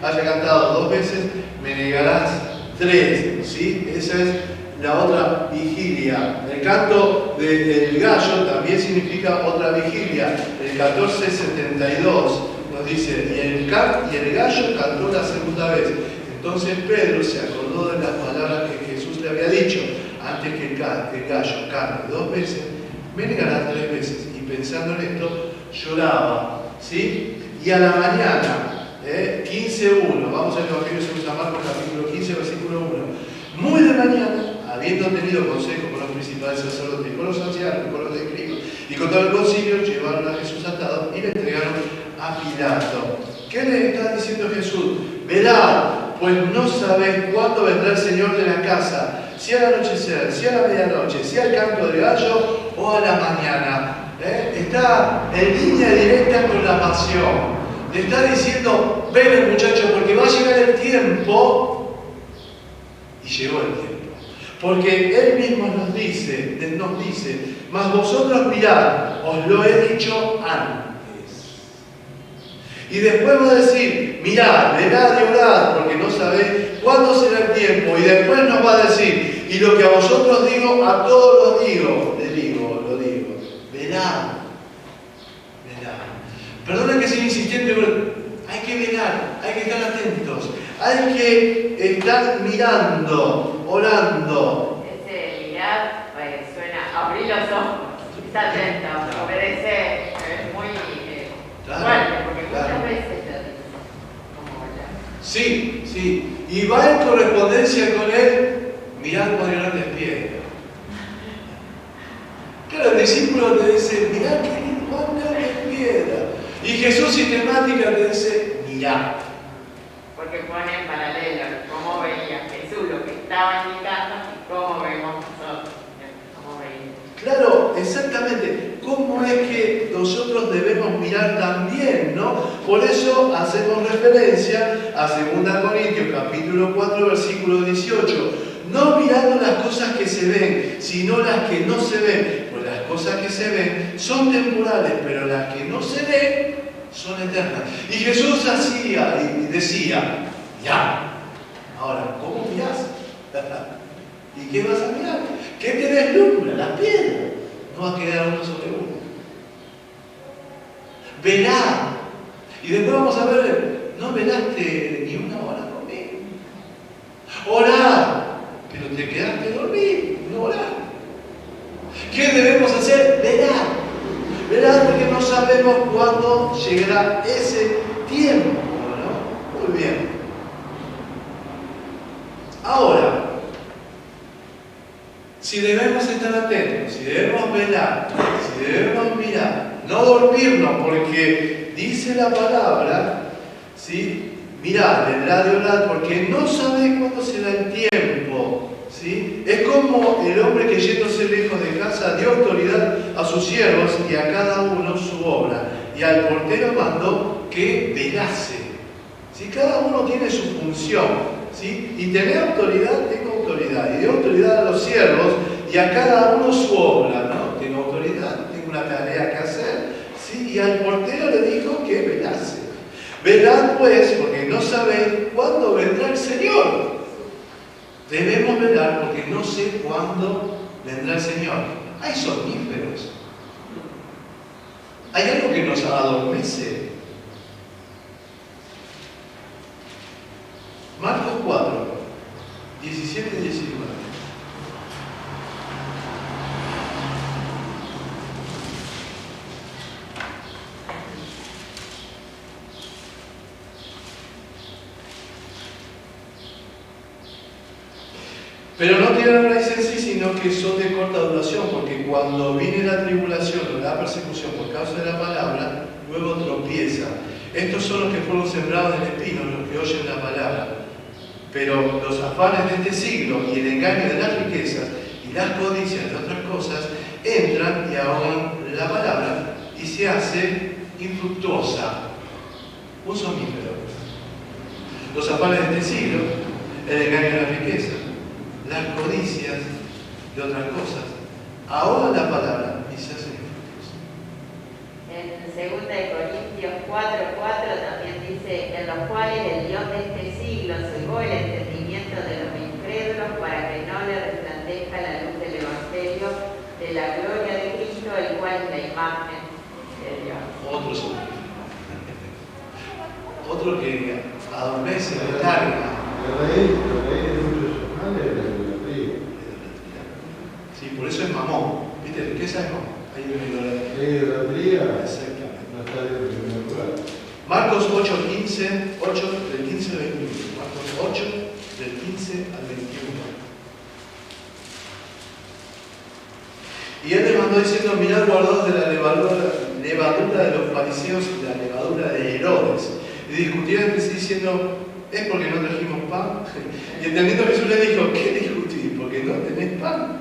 haya cantado 2 veces, me negarás 3. ¿Sí? Esa es la otra vigilia. El canto del gallo también significa otra vigilia. El 14:72 nos dice, y el gallo cantó la segunda vez. Entonces Pedro se acordó de las palabras que Jesús le había dicho, antes que el gallo cante 2 veces, me negará 3 veces. Y pensando en esto, lloraba, ¿sí? Y a la mañana, 15:1, vamos al Evangelio según San Marcos, capítulo 15, versículo 1. Muy de mañana, habiendo tenido consejo con los principales sacerdotes, con los ancianos, con los escribas y con todo el concilio, llevaron a Jesús atado y le entregaron a Pilato. ¿Qué le está diciendo Jesús? Velad, pues no sabéis cuándo vendrá el Señor de la casa, si al anochecer, si a la medianoche, si al canto de gallo o a la mañana. Está en línea directa con la pasión. Le está diciendo, ven muchachos, porque va a llegar el tiempo, y llegó el tiempo. Porque Él mismo nos dice, mas vosotros mirad, os lo he dicho antes. Y después va a decir, mirad, velad y orad, porque no sabéis cuándo será el tiempo. Y después nos va a decir, y lo que a vosotros digo, a todos los digo, lo digo, velad. Perdona que sea insistente, pero hay que velar, hay que estar atentos, hay que estar mirando, orando. Ese mirar suena, abrir los ojos, está atento, obedecer, es muy fuerte, porque muchas veces te dice como velar. Sí, y va en correspondencia con él, mirad por grandes piedras. Claro, el discípulo te dice, mirad cuán grandes piedras. Y Jesús sistemática te dice, mirá. Porque pone en paralelo cómo veía Jesús lo que estaba indicando y cómo vemos nosotros. Cómo veía. Claro, exactamente. ¿Cómo es que nosotros debemos mirar también, no? Por eso hacemos referencia a 2 Corintios capítulo 4, versículo 18. No mirando las cosas que se ven, sino las que no se ven. Pues las cosas que se ven son temporales, pero las que no se ven son eternas. Y Jesús hacía y decía, ya. Ahora, ¿cómo mirás? ¿Y qué vas a mirar? ¿Qué te deslumbra? Las piedras. No va a quedar uno sobre uno. Velá. Y después vamos a ver, no velaste ni una hora conmigo. Orá. Pero te quedaste dormido, no orá. ¿Qué debemos hacer? Velar. Velar porque no sabemos cuándo llegará ese tiempo, ¿no? Muy bien. Ahora, si debemos estar atentos, si debemos velar, si debemos mirar, no dormirnos, porque dice la palabra, ¿sí? Mirad, velad y orad, porque no sabéis cuándo será el tiempo. ¿Sí? Es como el hombre que yéndose lejos de casa dio autoridad a sus siervos y a cada uno su obra. Y al portero mandó que velase. ¿Sí? Cada uno tiene su función. ¿Sí? Y tener autoridad, tengo autoridad. Y dio autoridad a los siervos y a cada uno su obra. ¿No? Tengo autoridad, tengo una tarea que hacer. ¿Sí? Y al portero le dijo que velase. Velad pues, porque no sabéis cuándo vendrá el Señor. Debemos velar porque no sé cuándo vendrá el Señor. Hay somníferos. Hay algo que nos adormece. Marcos 4, 17 y 19. Pero no tienen raíz en sí, sino que son de corta duración, porque cuando viene la tribulación o la persecución por causa de la palabra, luego tropieza. Estos son los que fueron sembrados en espinos, los que oyen la palabra. Pero los afanes de este siglo y el engaño de las riquezas y las codicias de otras cosas entran y ahogan la palabra y se hace infructuosa. Un somnífero. Los afanes de este siglo, el engaño de las riquezas, las codicias de otras cosas, ahogan la palabra y se hacen infructuosa. En 2 Corintios 4:4 también dice, en los cuales el Dios de este siglo cegó el entendimiento de los incrédulos para que no le resplandezca la luz del Evangelio de la gloria de Cristo, el cual es la imagen de Dios. Otro somnífero. se recarga. La raíz de muchos males es la idolatría. Sí, por eso es mamón. ¿Viste? Riqueza es mamón. Hay una idolatría. La idolatría Exactamente. no está en primer lugar. Marcos 8, 15, 8 del 15 al 21. Marcos 8 del 15 al 21. Y él les mandó diciendo, mirad guardados de la levadura de los fariseos y la levadura de Herodes. Y discutían entre sí diciendo, ¿es porque no trajimos pan? Y entendiendo Jesús les dijo, ¿qué discutís? Porque no tenéis pan.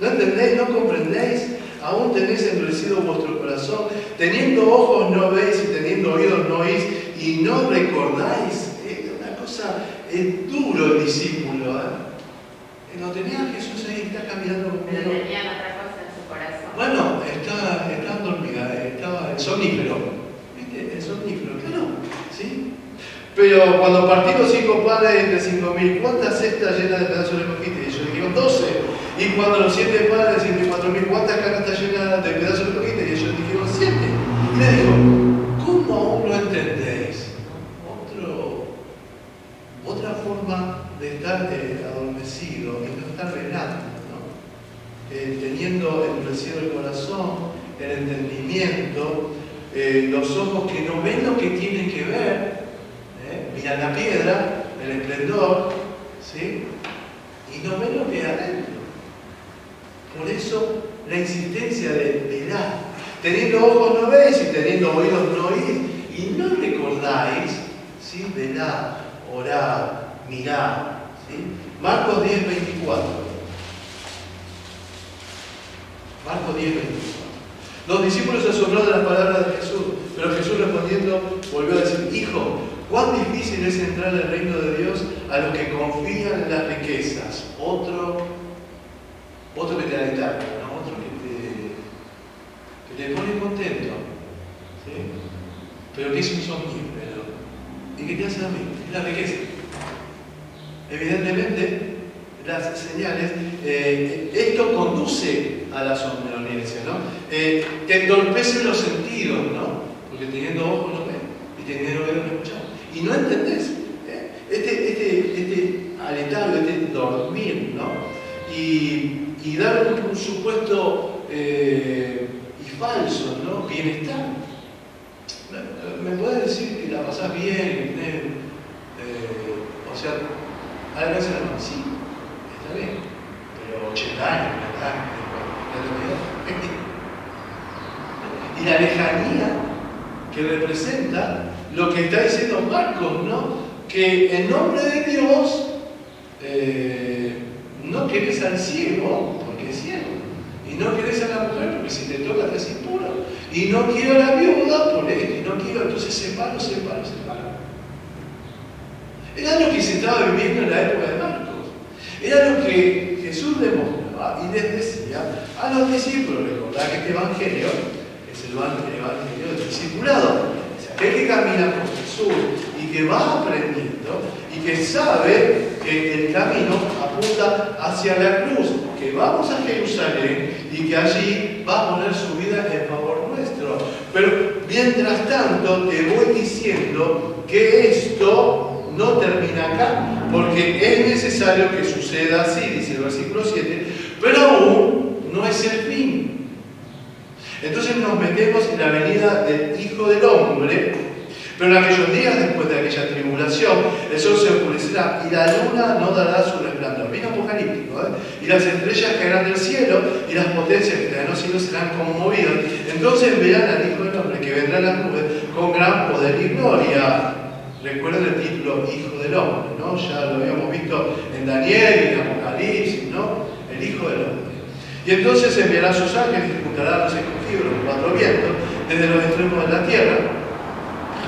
¿No entendéis? ¿No comprendéis? Aún tenéis endurecido vuestro corazón. Teniendo ojos no veis y teniendo oídos no oís y no recordáis. Es una cosa, es duro el discípulo. Lo tenía Jesús ahí, está caminando Pero conmigo. tenían otra cosa en su corazón. Bueno, estaba dormida, estaba el somnífero. ¿Viste? El somnífero, claro. ¿Sí? Pero cuando partí los 5 panes de 5.000, ¿cuántas cestas llenas de pedazos recogiste? Y ellos dijeron 12. Y cuando los 7 panes de 4.000, ¿cuántas canastas llenas de pedazos recogiste? Y ellos dijeron 7. Y le dijo, ¿cómo aún no entendéis? Otra forma de estar adormecido y no estar velando, ¿no? Teniendo endurecido el corazón, el entendimiento, los ojos que no ven lo que tienen que ver, miran la piedra, el esplendor, ¿sí? Y no ven lo que hay adentro. Por eso la insistencia de velar. Teniendo ojos no veis y teniendo oídos no oís. Y no recordáis, ¿sí? Velad, orad, mirad. ¿Sí? Marcos 10, 24. Marcos 10, 24. Los discípulos se asombraron de las palabras de Jesús, pero Jesús respondiendo volvió a decir, hijo, cuán difícil es entrar al reino de Dios a los que confían en las riquezas. Otro que te alenta, ¿no? Otro que te pone contento, ¿sí? Pero que es un somnífero y que te hace dormir, es la riqueza. Evidentemente, las señales, esto conduce a la somnolencia, ¿no? Te entorpece los sentidos, ¿no? Porque teniendo ojos no ves y teniendo oídos no escuchas. Y no entendés este aletargo, este dormir, ¿no? Y dar un supuesto y falso, ¿no? Bienestar. ¿Me puedes decir que la pasás bien? O sea, a veces no, sí, está bien, pero 80 años, ¿verdad? Y la lejanía que representa lo que está diciendo Marcos, ¿no? Que en nombre de Dios no querés al ciego porque es ciego, y no querés a la mujer porque si te toca te es impuro, y no quiero a la viuda por esto, y no quiero, entonces separo. Era lo que se estaba viviendo en la época de Marcos. Era lo que Jesús demostraba y les decía a los discípulos. Recordad que este evangelio es el evangelio del discipulado. Es aquel que camina con Jesús y que va aprendiendo y que sabe que el camino apunta hacia la cruz, que vamos a Jerusalén y que allí va a poner su vida en favor nuestro. Pero mientras tanto te voy diciendo que esto no termina acá, porque es necesario que suceda así, dice el versículo 7, pero aún no es el fin. Entonces nos metemos en la venida del Hijo del Hombre, pero en aquellos días después de aquella tribulación, el sol se oscurecerá y la luna no dará su resplandor. Bien apocalíptico, ¿eh? Y las estrellas caerán del cielo y las potencias que están en los cielos serán conmovidas. Entonces verán al Hijo del Hombre que vendrá en las nubes con gran poder y gloria. Recuerden el título Hijo del Hombre, ¿no? Ya lo habíamos visto en Daniel y en Apocalipsis, ¿no? El Hijo del Hombre. Y entonces enviará a sus ángeles y juntará a los escogidos, los 4 vientos, desde los extremos de la tierra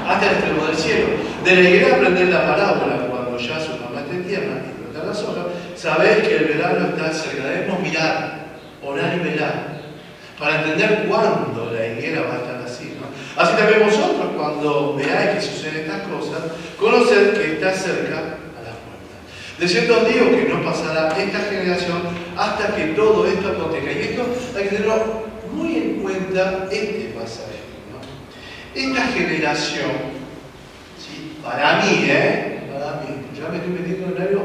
hasta el extremo del cielo. De la higuera aprender la parábola cuando ya su mamá esté tierna y brotar las hojas, sabéis que el verano está cerca. Debemos mirar, orar y velar, para entender cuándo la higuera va a estar así, ¿no? Así también vosotros, cuando veáis que suceden estas cosas, conoced que está cerca a la puerta. De cierto os digo que no pasará esta generación hasta que todo esto acontezca. Y esto hay que tenerlo muy en cuenta, este pasaje, ¿no? Esta generación, ¿sí? Para mí, acá me estoy metiendo en algo,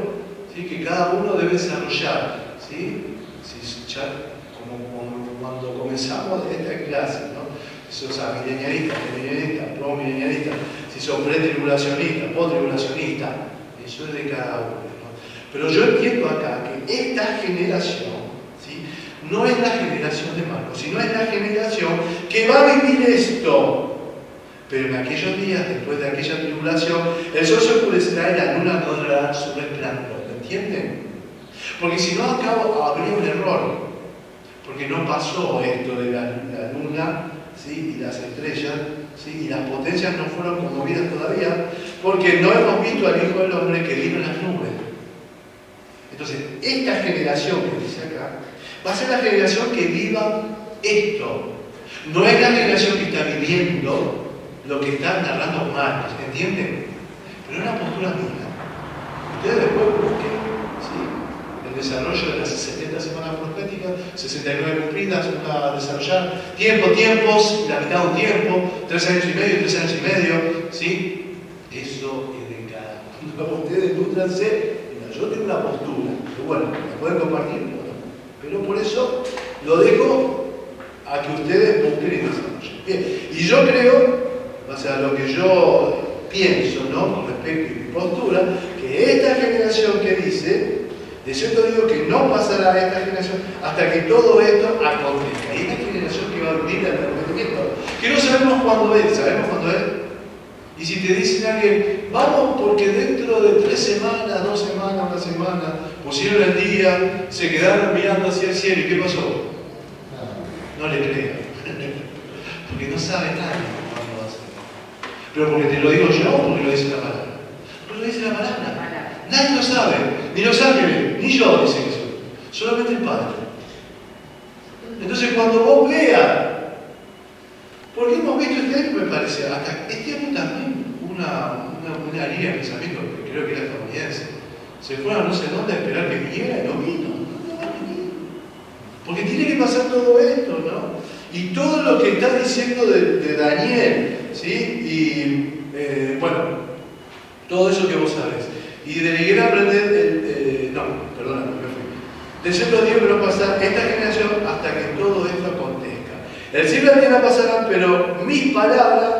¿sí?, que cada uno debe desarrollar, ¿sí? Si ya, como cuando comenzamos esta clase, ¿no? Si sos milenialista, pro-milenialista, si sos pre-tribulacionista, post-tribulacionista, eso es de cada uno, ¿no? Pero yo entiendo acá que esta generación, ¿sí?, no es la generación de Marcos, sino es la generación que va a vivir esto. Pero en aquellos días, después de aquella tribulación, el sol se oscurecerá y la luna no dará su resplandor. ¿Me entienden? Porque si no, acá habría un error. Porque no pasó esto de la luna, ¿sí?, y las estrellas, ¿sí?, y las potencias no fueron conmovidas todavía, porque no hemos visto al Hijo del Hombre que vino en las nubes. Entonces, esta generación que dice acá, va a ser la generación que viva esto. No es la generación que está viviendo lo que están narrando Marcos, ¿entienden? Pero es una postura mía. Ustedes después busquen, ¿sí?, el desarrollo de las 70 semanas proféticas, 69 cumplidas, una a desarrollar, tiempos, la mitad de un tiempo, 3 años y medio, ¿sí? Eso es de cada uno. Ustedes nútranse. Yo tengo una postura, pero bueno, la pueden compartir, pero por eso lo dejo a que ustedes busquen y desarrollen. Bien, y yo creo, o sea, lo que yo pienso, ¿no?, con respecto a mi postura, que esta generación que dice, de cierto digo que no pasará a esta generación hasta que todo esto acontezca. Y esta generación que va a venir al arrepentimiento, que no sabemos cuándo es, ¿sabemos cuándo es? Y si te dicen a alguien, vamos porque dentro de 3 semanas, 2 semanas, 1 semana, pusieron el día, se quedaron mirando hacia el cielo, ¿y qué pasó? No le crean. Porque no sabe nadie cuándo va a ser. Pero porque te lo digo yo o porque lo dice la palabra. Porque lo dice la palabra. Nadie lo sabe, ni los ángeles, ni yo, dice Jesús. Solamente el Padre. Entonces cuando vos veas, porque hemos visto este año, me parece, hasta este año también una línea de pensamiento, que creo que era estadounidense. Se fueron a no sé dónde a esperar que viniera y no vino. No va a venir. Porque tiene que pasar todo esto, ¿no? Y todo lo que está diciendo de Daniel, ¿sí? Y bueno, todo eso que vos sabés. Y de llegar a aprender, perdóname, me fui. De cierto Dios que no pasar esta generación hasta que todo esto acontezca. El cielo y la tierra pasarán, pero mis palabras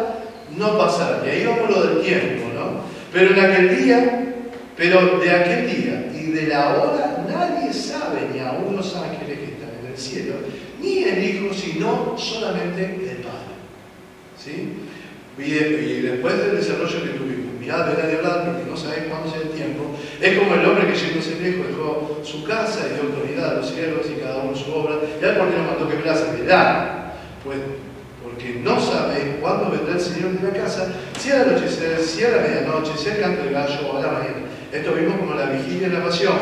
no pasarán. Y ahí vamos lo del tiempo, ¿no? Pero en aquel día, pero de aquel día y de la hora nadie sabe, ni aun los ángeles que están en el cielo, ni el Hijo, sino solamente el Padre. ¿Sí? Y después del desarrollo que tuvimos, mirad, ven a hablar porque no sabéis cuándo sea el tiempo. Es como el hombre que yéndose lejos dejó su casa y dio autoridad a los siervos y cada uno su obra. Y al porque nos mandó que velase, velad. Pues porque no sabéis cuándo vendrá el Señor de la casa, si al anochecer, si a la medianoche, si al canto del gallo o a la mañana. Esto vimos como la vigilia de la pasión,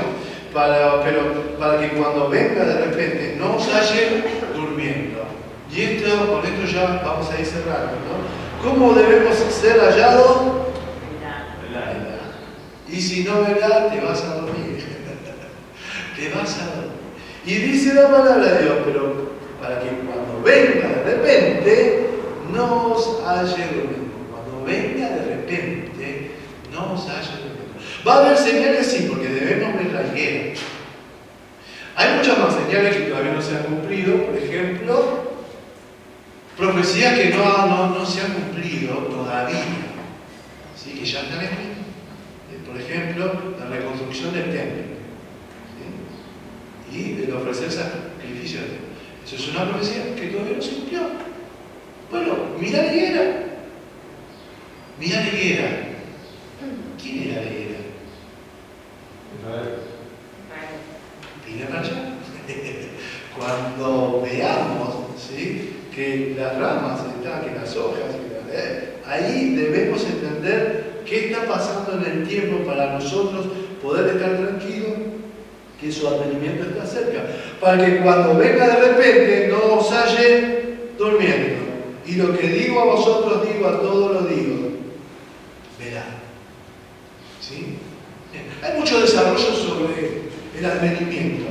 pero para que cuando venga de repente no os halle durmiendo. Y con esto ya vamos a ir cerrando, ¿no? ¿Cómo debemos ser hallados? Y si no verás, te vas a dormir. Te vas a dormir. Y dice la palabra de Dios, pero para que cuando venga de repente, no os halle durmiendo. Cuando venga de repente, no os halle durmiendo. Va a haber señales, sí, porque debemos ver la higuera. Hay muchas más señales que todavía no se han cumplido. Por ejemplo, profecías que no se han cumplido todavía, ¿sí?, que ya están escritas. Por ejemplo, la reconstrucción del templo, ¿sí?, y el ofrecer sacrificios. Eso es una profecía que todavía no se cumplió. Bueno, mirá la higuera. Mirá la higuera. ¿Quién era la higuera? Viene para allá. Cuando veamos, ¿sí?, que las ramas están, que las hojas, ahí debemos entender qué está pasando en el tiempo para nosotros poder estar tranquilos que su advenimiento está cerca, para que cuando venga de repente no os halle durmiendo. Y lo que digo a vosotros digo, a todos lo digo, verá. ¿Sí? Hay mucho desarrollo sobre el advenimiento.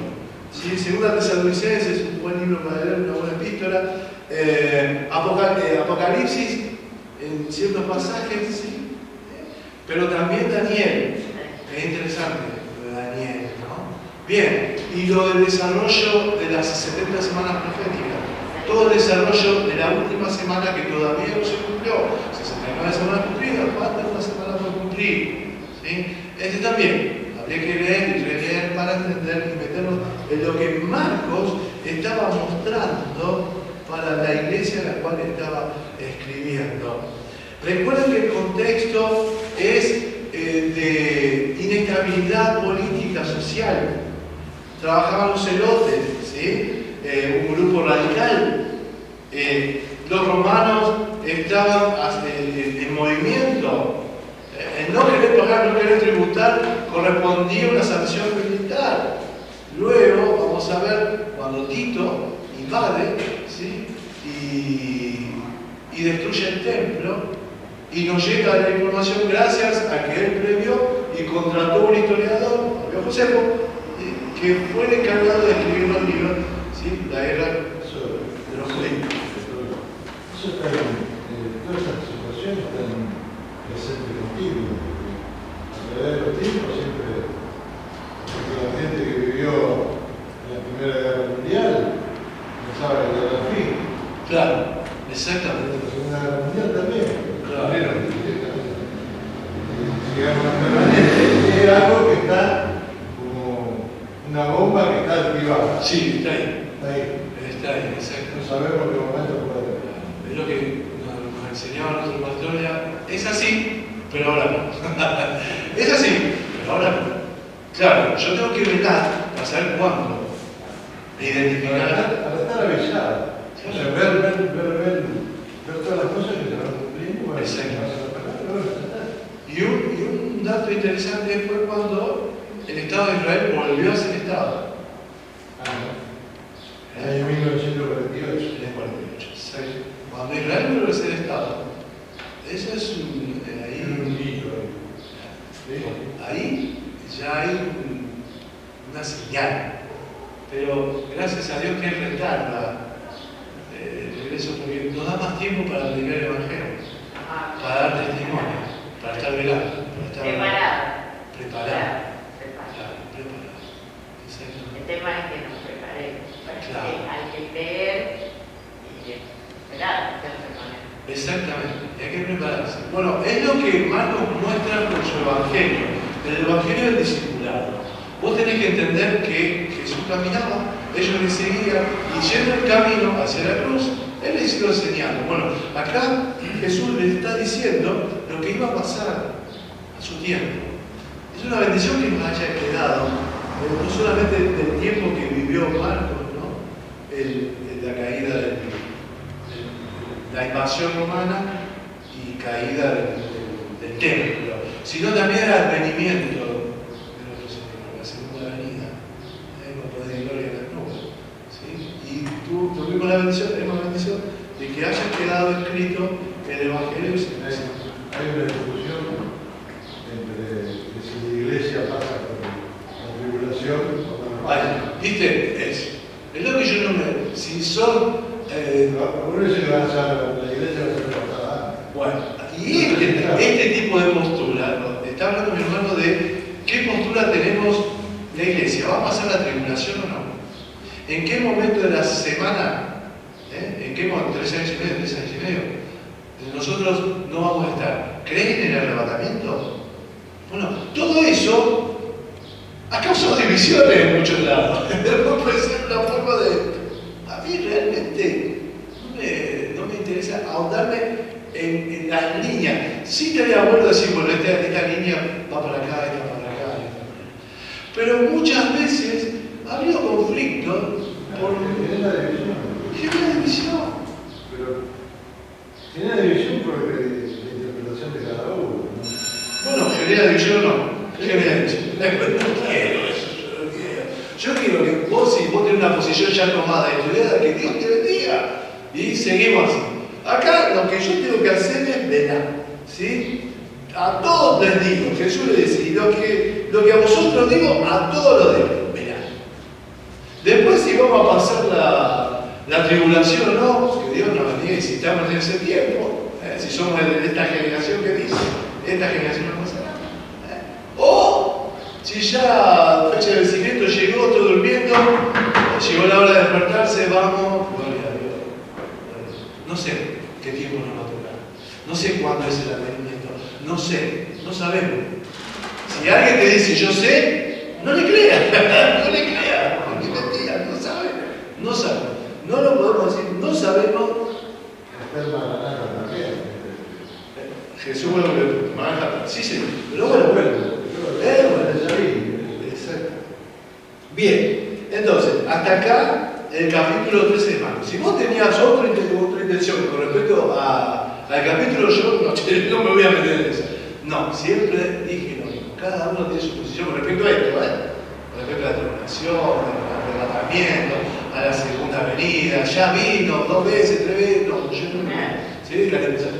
¿Sí? Segunda Tesalonicenses es un buen libro para leer, una buena epístola. Apocalipsis en ciertos pasajes, ¿sí?, pero también Daniel. Es interesante lo de Daniel, ¿no? Bien, y lo del desarrollo de las 70 semanas proféticas. Todo el desarrollo de la última semana que todavía no se cumplió. 69 semanas cumplidas, falta una semana por cumplir. ¿Sí? Este también, habría que leer y releer para entender y meternos en lo que Marcos estaba mostrando para la iglesia en la cual estaba escribiendo. Recuerden que el contexto es de inestabilidad política, social. Trabajaban los celotes, ¿sí? Un grupo radical. Los romanos estaban en movimiento. El no querer pagar, no querer tributar, correspondía a una sanción militar. Luego, vamos a ver, cuando Tito invade, ¿sí? y destruye el templo, y nos llega la información gracias a que él previó y contrató un historiador, Fabio Josefo, que fue el encargado de escribir los libros, ¿sí? La guerra de los judíos. Eso está todas estas situaciones están presentes contigo. A través de los tiempos siempre la gente que vivió en la Primera Guerra Mundial pensaba que era el fin. Claro, exactamente. La Segunda Guerra Mundial también. Claro. Digamos, permanente es algo que está como una bomba que está activada. Sí, está ahí. Está ahí. Está ahí, exacto. No sabemos qué momento puede haber. Es lo que nos enseñaba nuestro pastor, es así, pero ahora no. Es así, pero ahora no. Claro, yo tengo que velar para saber cuándo. Identificar. Para estar avisado. O sea, ver todas las cosas que se van cumpliendo. Bueno, exacto. Y un dato interesante fue cuando el Estado de Israel volvió a ser Estado. En el año 1948. En el 48. Cuando Israel vuelve a ser Estado. Eso es ahí ya hay una señal. Pero gracias a Dios que retarda el regreso, porque nos da más tiempo para predicar el Evangelio, para dar testimonio, para estar velando, para estar preparado. El tema es que nos preparemos. Claro. Hay que leer y esperar, hacerse con él. Exactamente, hay que prepararse. Bueno, es lo que Marcos muestra con su Evangelio, el Evangelio del discipulado. Vos tenés que entender que Jesús caminaba, ellos le seguían, y yendo el camino hacia la cruz, Él les iba enseñando. Bueno, acá Jesús les está diciendo lo que iba a pasar a su tiempo. Es una bendición que nos haya quedado, no solamente del tiempo que vivió Marcos, ¿no? La caída la invasión romana y caída del templo, sino también el advenimiento de nuestro Señor, la segunda venida, con poder y gloria en las nubes. ¿Sí? Y tuvimos la bendición, tenemos la bendición de que haya quedado escrito el Evangelio. Hay una discusión entre si la iglesia pasa por la tribulación o no. ¿Viste? Es lo que yo no me. Si son. Por eso la iglesia va a ser cortada. Bueno, y este tipo de postura, ¿no? Está hablando mi hermano de qué postura tenemos la iglesia. ¿Va a pasar la tribulación o no? ¿En qué momento de la semana? ¿En qué momento? 3 años y medio, 3 años y medio. Nosotros no vamos a estar. ¿Creen en el arrebatamiento? Bueno, todo eso ha causado divisiones en muchos lados. Puede ser una forma de. A mí realmente no me interesa ahondarme en las líneas. Sí estaría bueno decir, bueno, esta línea va para acá, esta para acá. Pero muchas veces ha habido conflictos por. Genera división. Genera división. Pero genera división por la interpretación de cada uno, ¿no? Bueno, genera división o no. Genera división. No quiero eso, yo no quiero. Yo quiero que vos, si vos tenés una posición ya tomada, estudiada, que Dios te bendiga. Y seguimos así. Acá lo que yo tengo que hacer es velar. ¿Sí? A todos les digo, Jesús le dice, y lo que a vosotros digo, a todos lo digo, velar. Después si vamos a pasar la tribulación o no, que Dios nos bendiga y si estamos en ese tiempo, si somos de esta generación que dice, esta generación no pasará. O Si ya fecha de vencimiento llegó, estoy durmiendo, llegó la hora de despertarse, vamos, gloria a Dios. No sé qué tiempo nos va a tocar. No sé cuándo es el advenimiento. No sé, no sabemos. Si alguien te dice yo sé, no le creas, no le creas, porque mentira, no sabe, no sabe. No lo podemos decir, no sabemos. Jesús, bueno, maneja, sí, sí, pero bueno, exacto. Bien, entonces, hasta acá el capítulo 13 de Marcos. Si vos tenías otra intención con respecto al capítulo, yo no me voy a meter en eso. No, siempre dije lo mismo. Cada uno tiene su posición con respecto a esto, con respecto a la tribulación, al arrebatamiento, a la segunda venida. Ya vino 2 veces, 3 veces, no, yo no me. ¿Sí?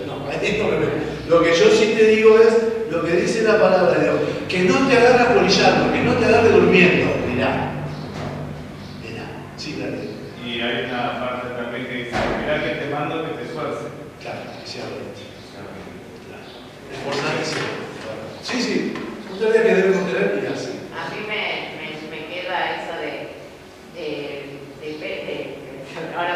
No, ahí no me meto. Lo que yo sí te digo es lo que dice la palabra de Dios. Que no te agarras polillando, que no te agarres durmiendo. Mirá. Sí, dale. Y hay una parte también que dice, mirá que te mando que te esfuerces. Claro, que sea bueno. Esforzarse. Sí, sí. Otra idea que debemos tener y así. A mí me queda eso ahora,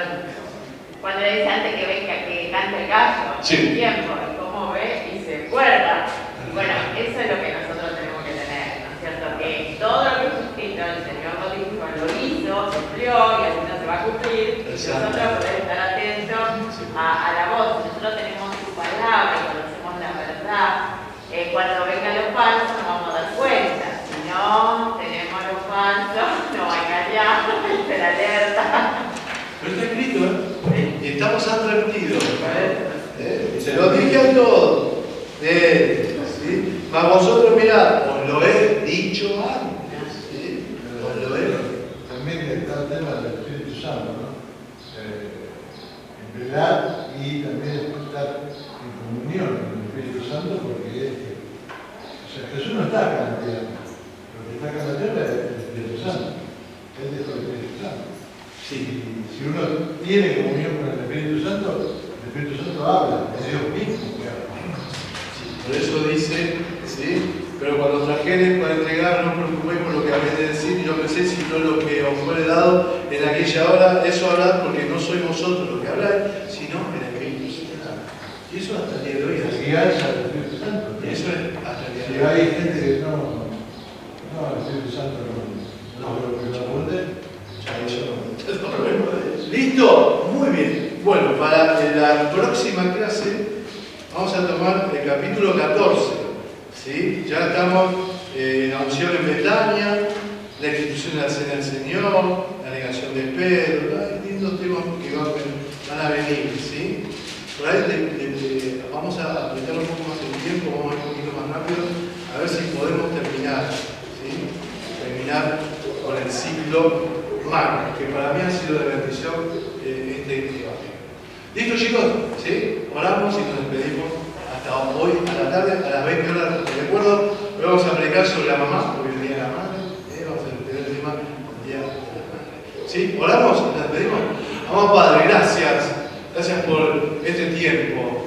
cuando le dice antes que venga, que cante el gallo, sí. El tiempo, y cómo ve y se acuerda. Bueno, eso es lo que nosotros tenemos que tener, ¿no es cierto? Que todo lo que está escrito, el Señor lo dijo, lo hizo, se cumplió y así no se va a cumplir. Nosotros podemos estar atentos a la voz. Nosotros tenemos su palabra y conocemos la verdad. Cuando vengan los falsos nos vamos a dar cuenta. Si no tenemos los falsos, nos va a engañar, se la alerta. Pero está escrito, y estamos advertidos. Se lo dije a todos. ¿Sí? Mas vosotros mirad, os lo he dicho antes. ¿Sí? Os lo he. También está el tema del Espíritu Santo, ¿no? En verdad y también estar en comunión con el Espíritu Santo, porque Jesús no está acá en la tierra. Lo que está acá en la tierra es el Espíritu Santo. Él dejó el Espíritu Santo. Sí. Si uno tiene comunión con el Espíritu Santo habla, es Dios mismo que habla. Sí, por eso dice, ¿sí? Pero cuando trajeren para entregar, no os preocupéis por lo que habéis de decir, yo pensé, sino lo que os fuere dado en aquella hora, eso hablad, porque no sois vosotros los que habláis, sino el Espíritu Santo. Y eso hasta el día de hoy es así. Guiarse al Espíritu Santo. Y eso es hasta el día de Si hoy. hay gente que no, el Espíritu Santo no lo que lo apunte, ¿Listo? Muy bien. Bueno, para la próxima clase vamos a tomar el capítulo 14. ¿Sí? Ya estamos en la unción en Betania, la institución de la cena del Señor, la negación de Pedro. Hay lindos temas que van a venir. ¿Sí? Por ahí vamos a apretar un poco más el tiempo, vamos a ir un poquito más rápido, a ver si podemos terminar. ¿Sí? Terminar con el ciclo Marcos, que para mí ha sido de bendición este evangelio. ¿Listo, chicos? ¿Sí? Oramos y nos despedimos hasta hoy a la tarde, a las 20 horas. Recuerdo, hoy vamos a predicar sobre la mamá, hoy es el día de la madre, vamos a explicar el tema del día de la madre. ¿Sí? ¿Oramos? ¿Nos despedimos? Amado Padre, gracias. Gracias por este tiempo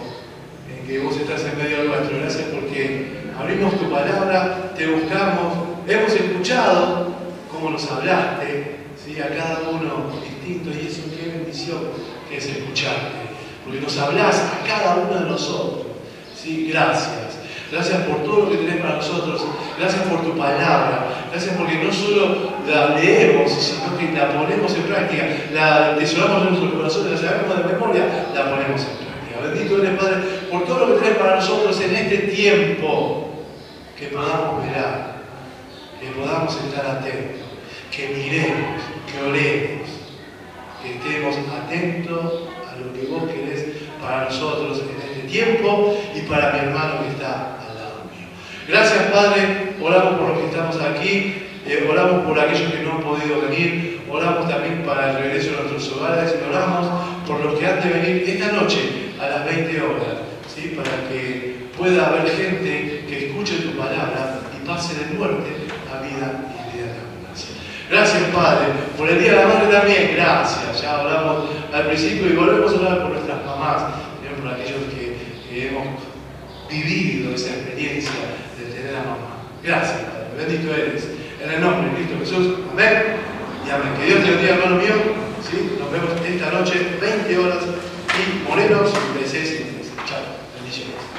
en que vos estás en medio nuestro. Gracias porque abrimos tu palabra, te buscamos, hemos escuchado cómo nos hablaste, ¿sí? A cada uno distinto, y eso qué bendición que es escucharte, porque nos hablás a cada uno de nosotros. ¿Sí? Gracias. Gracias por todo lo que tenés para nosotros. Gracias por tu palabra. Gracias porque no solo la leemos, sino que la ponemos en práctica. La atesoramos en nuestros corazones, la sabemos de memoria, la ponemos en práctica. Bendito eres, Padre, por todo lo que tenés para nosotros en este tiempo. Que podamos mirar, que podamos estar atentos, que miremos, que oremos, que estemos atentos a lo que vos querés para nosotros en este tiempo y para mi hermano que está al lado mío. Gracias, Padre, oramos por los que estamos aquí, oramos por aquellos que no han podido venir, oramos también para el regreso de nuestros hogares, oramos por los que han de venir esta noche a las 20 horas, ¿sí? Para que pueda haber gente que escuche tu palabra y pase de muerte a vida y vida de abundancia. Gracias, Padre, por el Día de la Madre también, gracias. Ya hablamos al principio y volvemos a hablar por nuestras mamás, también por aquellos que hemos vivido esa experiencia de tener a mamá. Gracias, Padre. Bendito eres. En el nombre de Cristo Jesús. Amén. Y amén. Que Dios te bendiga, hermano mío. ¿Sí? Nos vemos esta noche, 20 horas, y morenos, de 6 y 3. Chao. Bendiciones.